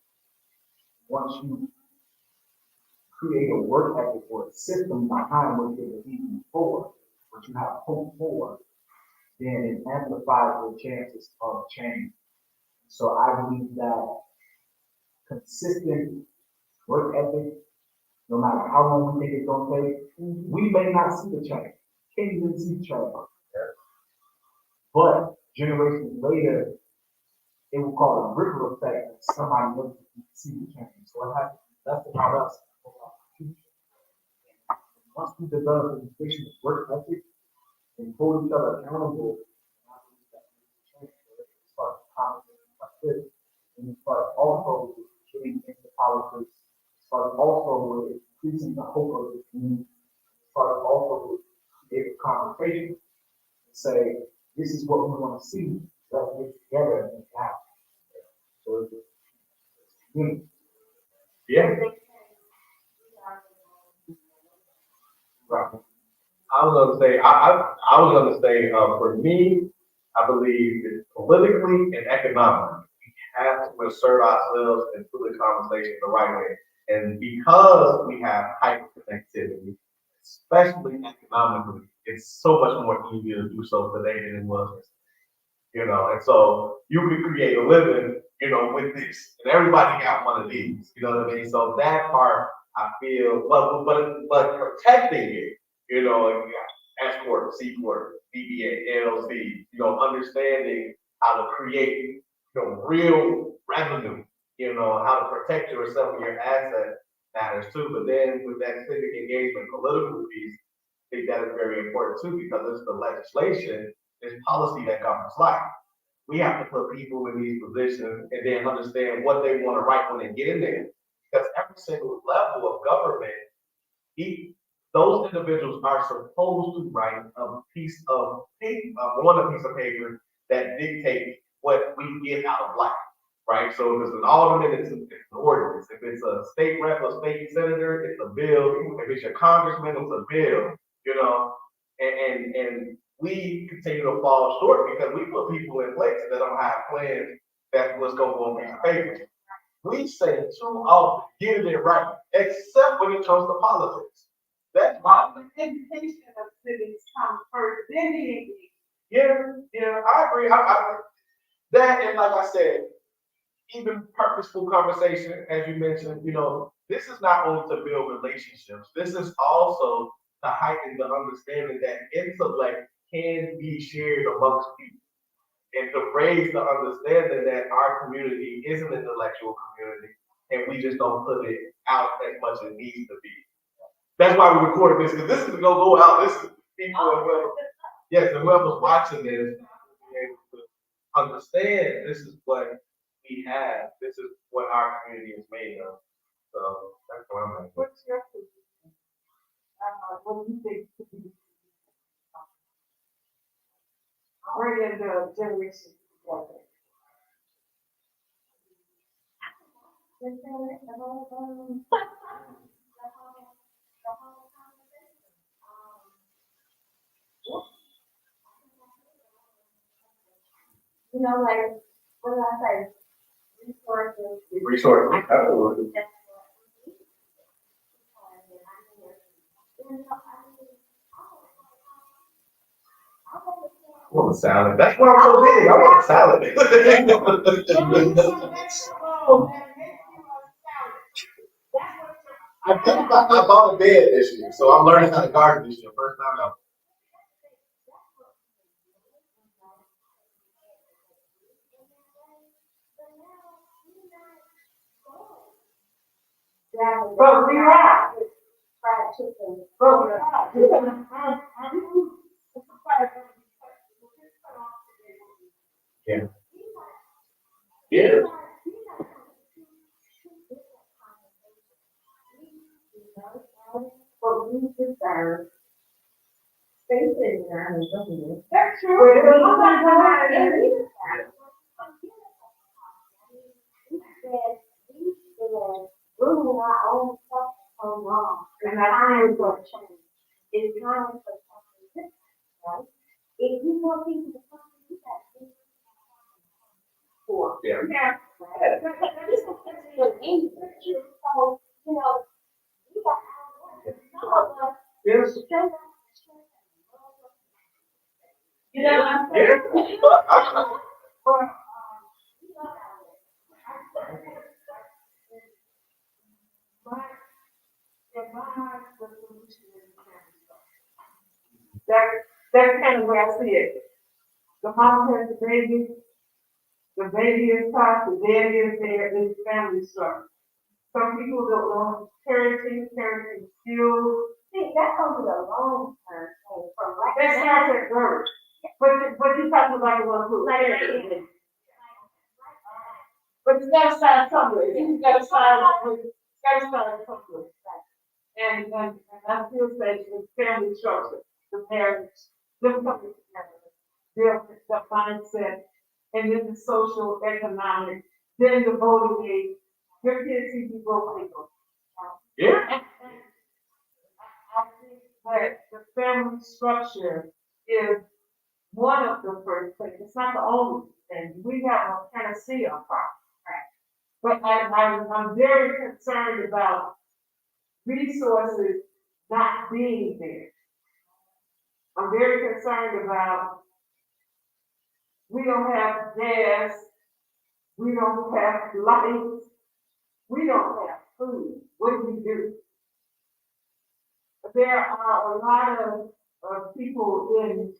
S7: once you create a work ethic or a system behind what you're believing for, what you have hope for, then it amplifies your chances of change. So I believe that consistent work ethic, no matter how long we think it's gonna take, we may not see the change. Can't even see the change. But generations later, it will cause a ripple effect that somebody else can see the change. So it has that's about us. Once we develop a efficient work ethic and hold each other accountable, start this. And it starts also with getting into politics, starts also with increasing the hope of the community, starts also with creating conversation and say, this is what we want to see, let's get together and make it happen. So it's community.
S4: Yeah. Right. I was gonna say, I was gonna say, for me, I believe that politically and economically, we have to insert ourselves into the conversation the right way. And because we have hyperconnectivity, especially economically, it's so much more easier to do so today than it was. And so you could create a living, with this, and everybody got one of these, you know what I mean? So that part, I feel, but protecting it, you got S corp, C corp, DBA, LLC, understanding how to create, real revenue, how to protect yourself and your asset matters too. But then with that civic engagement, political piece, I think that is very important too, because it's the legislation, it's policy that governs life. We have to put people in these positions and then understand what they want to write when they get in there. Because every single level of government, those individuals are supposed to write a piece of paper, on a piece of paper that dictates what we get out of life, right? So if it's an alderman, it's an ordinance. If it's a state rep or state senator, it's a bill. If it's your congressman, it's a bill, and we continue to fall short because we put people in places that don't have plans. That's what's going on these papers. We say too often, get it right, except when it comes to politics. That's why.
S3: The education of civics comes first, then the engagement.
S4: Yeah, I agree. That, and like I said, even purposeful conversation, as you mentioned, this is not only to build relationships. This is also to heighten the understanding that intellect can be shared amongst people, and to raise the understanding that our community is an intellectual community, and we just don't put it out as much as it needs to be. That's why we recorded this, because this is gonna go out. This is people and whoever's watching this, be able to understand this is what we have. This is what our community is made of. So that's what I'm at.
S3: What's your position? What do you think? Bring in the generation together.
S6: Like, what do I say? Resources.
S4: Resources, absolutely. I want a salad. That's why I'm so big. I want a salad. I bought a bed this year, so I'm learning how to garden this year. First time out.
S3: But we are.
S6: Fried chicken.
S3: But we are.
S4: Yeah. Yeah.
S6: But we deserve space in there and something.
S3: That's true.
S6: Ruling our own stuff so long. And that's time for change. It's time for something different, right? If you want people to come to you, that's for.
S4: Yeah.
S3: Yeah.
S6: This is so, we got some of us.
S4: Yes.
S6: Straight up.
S4: Yeah.
S3: But, the solution is family. That's kind of where I see it. The mom has the baby is taught, the daddy is there, it's family structure. Some people don't know parenting skills.
S6: See, that's gonna be a long term thing from right
S3: That starts at birth. But you talking about the one who. But you gotta start somewhere, you gotta start somewhere. And I feel that the family structure, the marriage, them coming together, the mindset, and then the social, economic, then the voting age, your kids see you vote legal.
S1: Yeah.
S3: And I think that the family structure is one of the first things, it's not the only thing, we have a panacea problem. But I'm very concerned about resources not being there. I'm very concerned about, we don't have gas, we don't have lights, we don't have food. What do we do? There are a lot of people in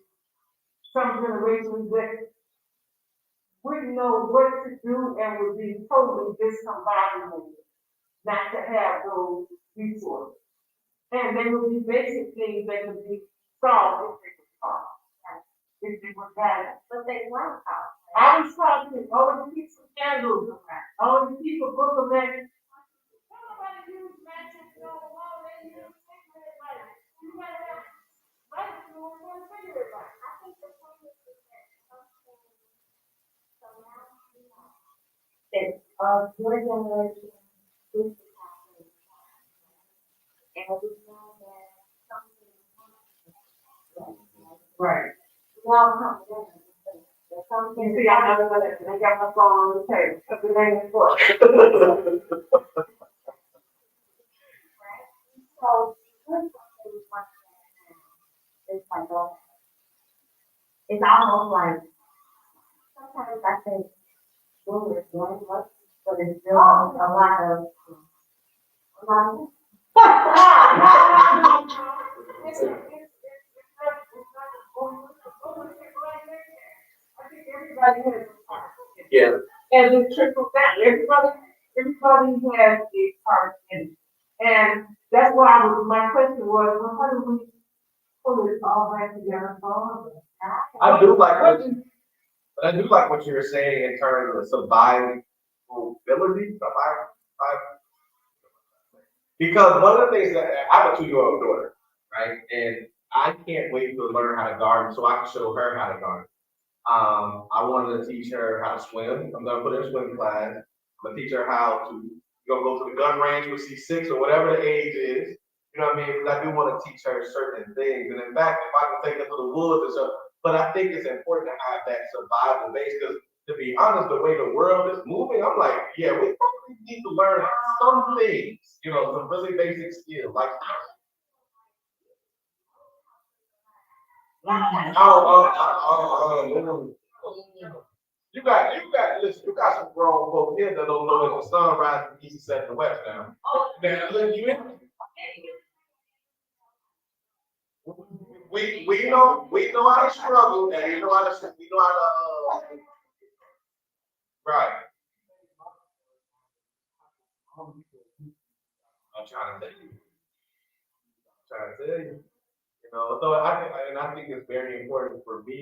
S3: some generations that wouldn't know what to do and would be totally discombobulated not to have those resources. And they would be basic things that could be solved if they were solved, if they were guided.
S6: But they weren't out.
S3: I was talking, all the people candles around, all the people book of that. Nobody use matches, no wall, they use cigarette lights. You gotta have lights, you don't want cigarette lights.
S6: I think the point is that something, so now we know that, your generation, this is happening. And we know that something is
S3: Right.
S6: we all come together. There's something.
S3: You see, I know that, they got my phone on the table, because it ain't important.
S6: Right? So, here's something we want to say now. It's like, it's almost like, sometimes I think, school is doing much, but it's still a lot of.
S3: It's not I think everybody has a part.
S1: Yeah.
S3: And it trickles down, everybody has a part in it. And that's why my question was, well, how do we pull it all back together for all of us?
S1: I do like what you were saying in terms of survivability, because one of the things that I have a 2-year-old daughter, right? And I can't wait to learn how to garden so I can show her how to garden. I wanted to teach her how to swim. I'm gonna put her in swim class. I'm gonna teach her how to, go to the gun range with C6 or whatever the age is. You know what I mean? Because I do want to teach her certain things. And in fact, if I can take her to the woods and stuff, but I think it's important to have that survival base because to be honest, the way the world is moving, I'm like, yeah, we probably need to learn some things, some really basic skills. Like, listen, you got some grown folks here that don't know if the sun rises from east, set, and west now. We know how to struggle and we know how to right. I'm trying to tell you. So I think it's very important for me,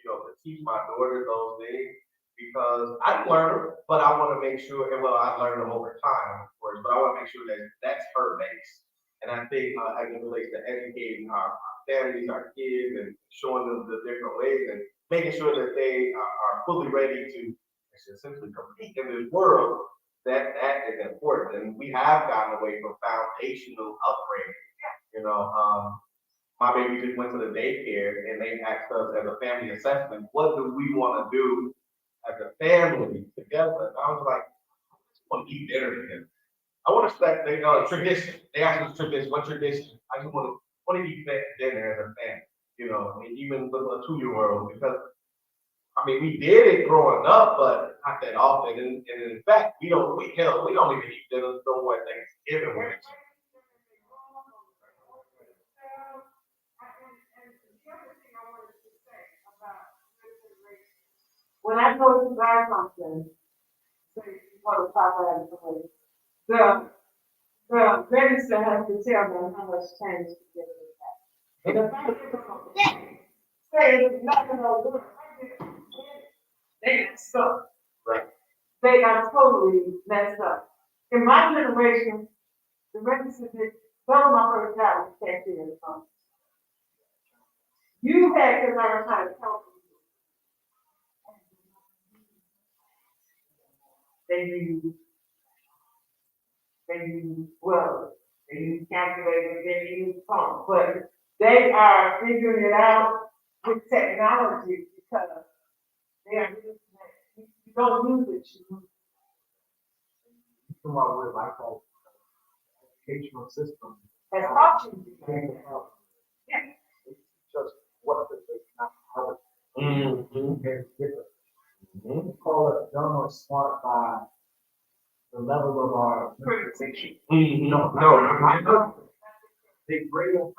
S1: to teach my daughter those things because I learn, but I want to make sure, and I learn them over time, of course, but I want to make sure that that's her base. And I think as it relates to educating our families, our kids, and showing them the different ways and making sure that they are fully ready to essentially compete in this world, that is important. And we have gotten away from foundational upbringing, my baby just went to the daycare and they asked us as a family assessment, what do we want to do as a family together? And I was like, I just want to eat dinner together. I want to start tradition. They asked us tradition, what tradition? I just want to eat dinner as a family, and even with a 2-year-old, because we did it growing up, but not that often. And in fact, we don't even eat dinner no more Thanksgiving.
S3: When I go to buy something, say you want to talk about it, the register has to tell them how much change to give it back. And if I say it's not gonna work, they get stuck.
S1: Right.
S3: they are totally messed up. In my generation, the registered, some of my first job was cashier in the phone. You had to learn how to count. They use, well, they use calculators, they use phones, but they are figuring it out with technology because they are using it. You don't use it, you
S7: Come up with like a educational system.
S3: as options.
S7: They can help.
S3: Yeah.
S7: It's just what the, not how it.
S4: Mhm.
S7: Very different.
S4: Mhm.
S7: We call it dumb or smart by the level of our memorization.
S4: Mhm.
S7: No,
S4: No.
S7: they bring up,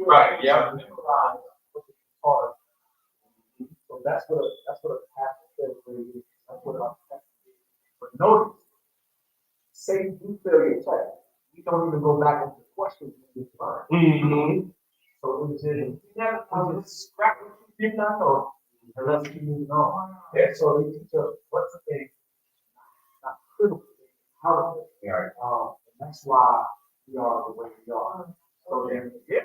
S4: Right, yeah.
S7: memorize what they taught us. So that's what a pastor says, really. That's what a pastor is. But notice, say you fail your test, you don't even go back into the questions you just learned.
S4: Mhm.
S7: So it was just,
S3: Never
S7: you just scrap what you did not know, and let's keep moving on. Yeah, so they teach us what's the thing, not critical, how to think.
S4: Yeah.
S7: And that's why we are the way we are. So then, yeah.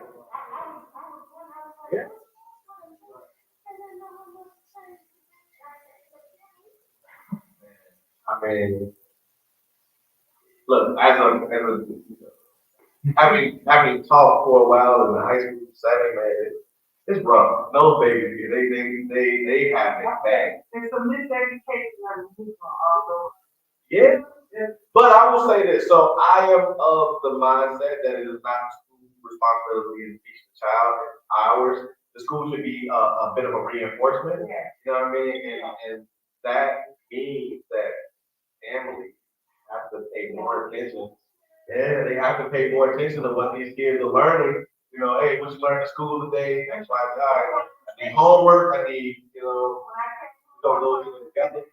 S7: Yeah.
S4: I mean, look, having taught for a while in the high school setting, man, it's rough. No baby, they have it bad.
S3: There's some miseducation of the people, although.
S4: Yeah, yeah. But I will say this, so I am of the mindset that it is not the school's responsibility to teach the child, it's ours. The school should be a bit of a reinforcement,
S3: Yeah.
S4: you know what I mean? And that means that families have to pay more attention. Yeah, they have to pay more attention to what these kids are learning. You know, hey, what you learned in school today, X, Y, Z. All right, I need homework, I need, you know, don't go together.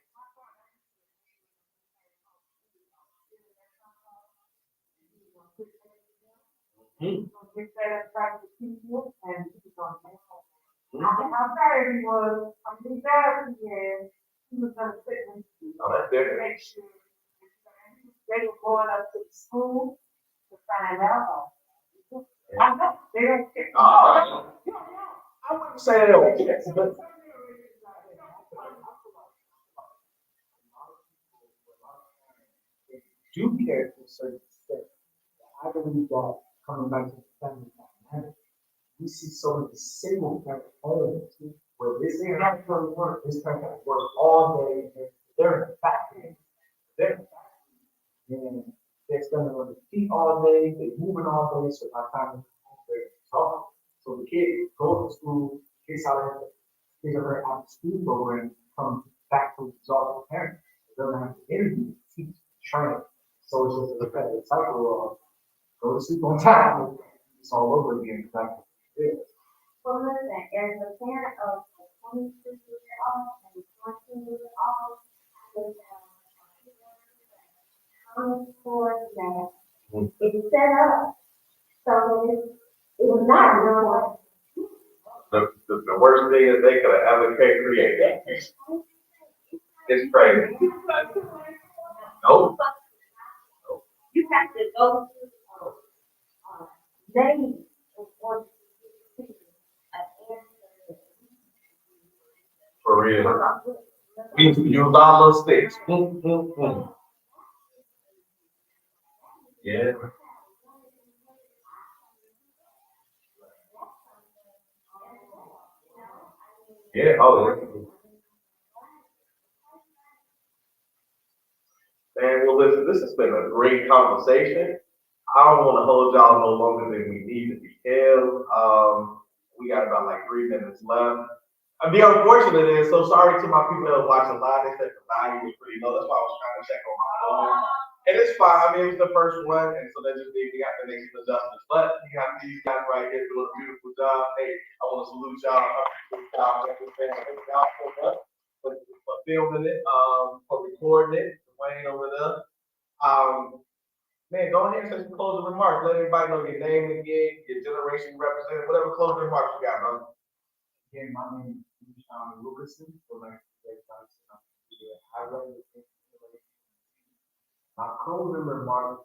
S4: Hmm.
S3: Get that back to people and keep on. How tired he was, how many hours he had, he was gonna sit and
S4: Oh, that's different.
S3: make sure. They were going up to the school to find out. I know, they don't care.
S4: I wouldn't say that on kids, but
S7: Do care to a certain extent. I believe that coming back to the family dynamic, we see so many single parent homes where this parent to work, this parent has to work all day, and they're in the factory. They're in the factory. And they're spending on the feet all day, they're moving all day, so by the time they're home, they're exhausted. So the kid goes to school, kids out there after school program, come back to exhausted parents. They don't have to interview, teach, train. So it's just a repetitive cycle of go to sleep on time, it's all over again. Back to this.
S6: Well, listen, as a parent of a 22-year-old and a 14-year-old, I was coming for that. It's set up so that it was not real.
S4: the worst thing that they could have ever created. It's crazy. Nope.
S6: You have to go through days in order to see an answer.
S4: For real. We use all those sticks. Yeah. Yeah. Oh, yeah. Man, well, listen, this has been a great conversation. I don't want to hold y'all no longer than we need to be held. We got about like 3 minutes left. And the unfortunate is, so sorry to my people that are watching live. They said the value was pretty low. That's why I was trying to check on my phone. And it's fine. I mean, it was the first one, and so that just means we got to make some adjustments. But you got these guys right here doing a beautiful job. Hey, I want to salute y'all. Thank y'all for filming it, for recording it. Wayne over there. Man, go ahead and say some closing remarks. Let everybody know your name again, your generation represented, whatever closing remarks you got, bro.
S7: Again, my name is Lucas, so like, I read the my closing remark,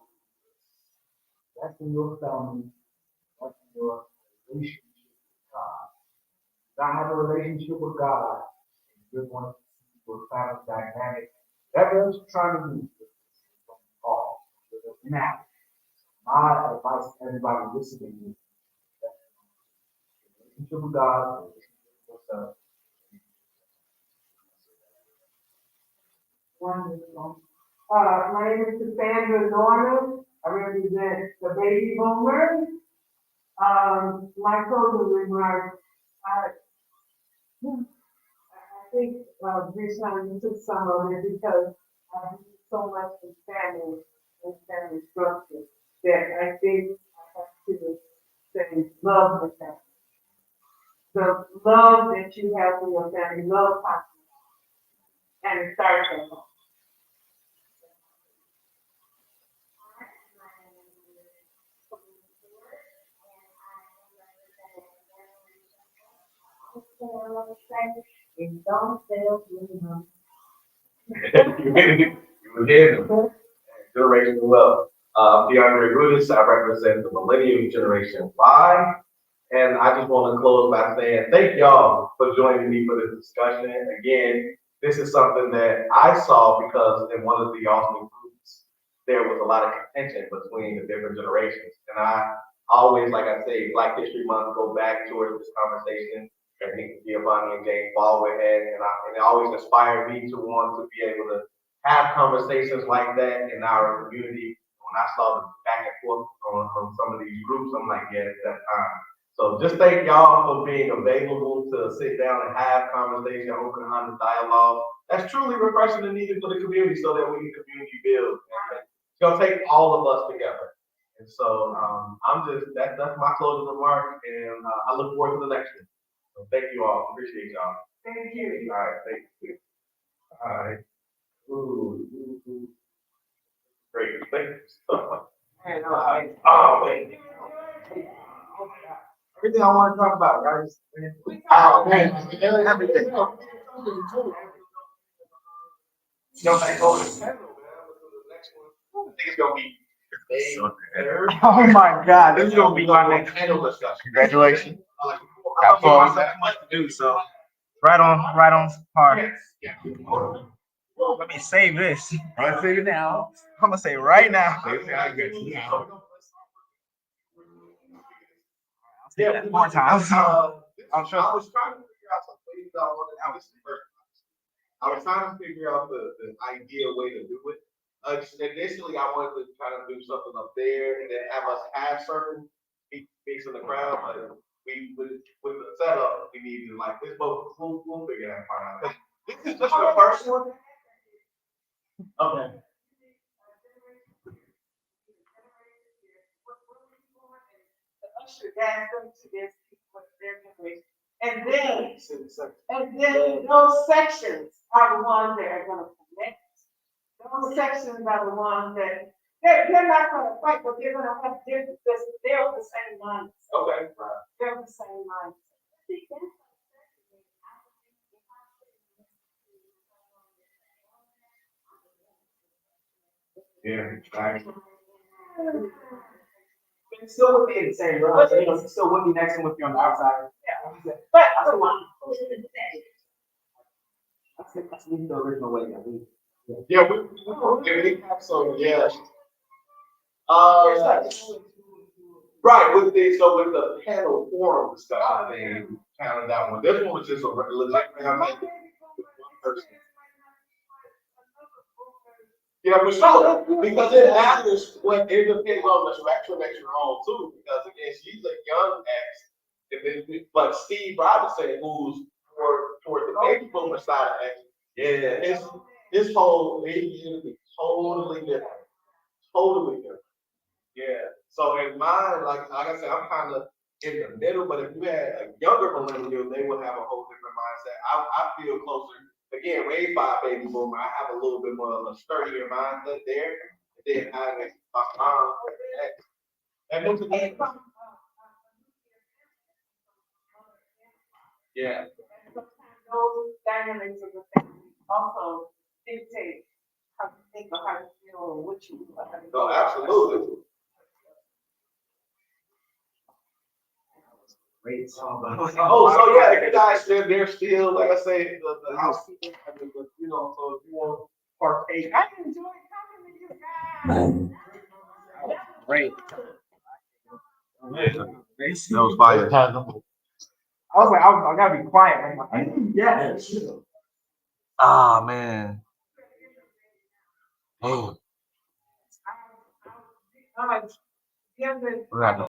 S7: that's in your family, that's in your relationship with God. Not have a relationship with God, and you're going to see your family dynamic. That's what you're trying to do. Now, my advice to everybody listening is that relationship with God, relationship with yourself.
S3: Wonderful. My name is Cassandra Norman. I represent the baby boomers. My closing remarks, I think, Bishan, you took some of it because I do so much in family and family structure that I think I have to say love the family. The love that you have for your family, love possible, and it starts at home.
S6: And don't fail to
S1: You hear them. Generational wealth. DeAndre Rudis, I represent the Millennium Generation Y. And I just want to close by saying thank y'all for joining me for this discussion. Again, this is something that I saw because in one of the awesome groups, there was a lot of contention between the different generations. And I always, like I say, Black History Month, go back towards this conversation that Nick Giovanni and James Baldwin had. And it always inspired me to want to be able to have conversations like that in our community. When I saw the back and forth on some of these groups, I'm like, yeah, it's that time. So just thank y'all for being available to sit down and have conversation, open honest dialogue. That's truly refreshing and needed for the community so that we can community build. And it's gonna take all of us together. And so that's my closing remark, and I look forward to the next one. So thank you all. Appreciate y'all.
S3: Thank you.
S1: All right, thank you. All right. Great. Thank you so much. Oh, wait.
S7: Everything I want to talk about, guys.
S1: Oh, man. Everything. Nobody go to the next one. I think it's gonna be.
S5: Oh my God, this is gonna be my next.
S1: Panel discussion.
S5: Congratulations. Got fun. So much to do, so right on par.
S1: Yes.
S5: Let me save this. I'm save it now. I'm gonna say right now. I'll say that more times.
S1: I was trying to figure out some ways I wanted to I was trying to figure out the ideal way to do it. Initially, I wanted to try to do something up there and then have us have certain speaks in the crowd, but with the setup, we need to like this, but we'll figure that part out. This is just the first one. Okay.
S3: Usher guys them to this their generation. And then those sections are the ones that are gonna connect. Those sections are the ones that they're not gonna fight, but they're gonna have different, they're the same minds.
S1: Okay.
S3: They're the same minds.
S1: Yeah, exactly.
S5: It still would be in the same room. So, it still would be next to with you on the outside.
S3: Yeah. But
S5: That's the original way.
S1: Yeah, we have some, yeah. Right, with the panel forum discussion thing, kind of that one. This one was just a legit family. Person. Yeah, for sure, because it matters what it depends on the spectrum that you're on too. Because again, she's a young ex, but Steve Robinson, who's toward the baby boomer side of X, yeah, his whole is totally different, totally different. Yeah. So in mine, like I said, I'm kind of in the middle. But if you had a younger millennial, they would have a whole different mindset. I feel closer. Again, raised by a baby boomer, I have a little bit more of a sturdier mindset there. And then I have my mom and yeah.
S3: those dynamics of the family also dictate how you think or how you feel or what you.
S1: No, absolutely.
S7: Great song.
S1: Oh, so yeah, if you guys live there still, like I say, the housekeeping, I mean, you know, so if you want to partake.
S3: I enjoy talking to you guys.
S5: Great.
S4: That was fire.
S5: I was like, I gotta be quiet. I'm like,
S7: Yeah.
S4: Ah, man. Oh,
S3: I like,
S4: we're gonna have to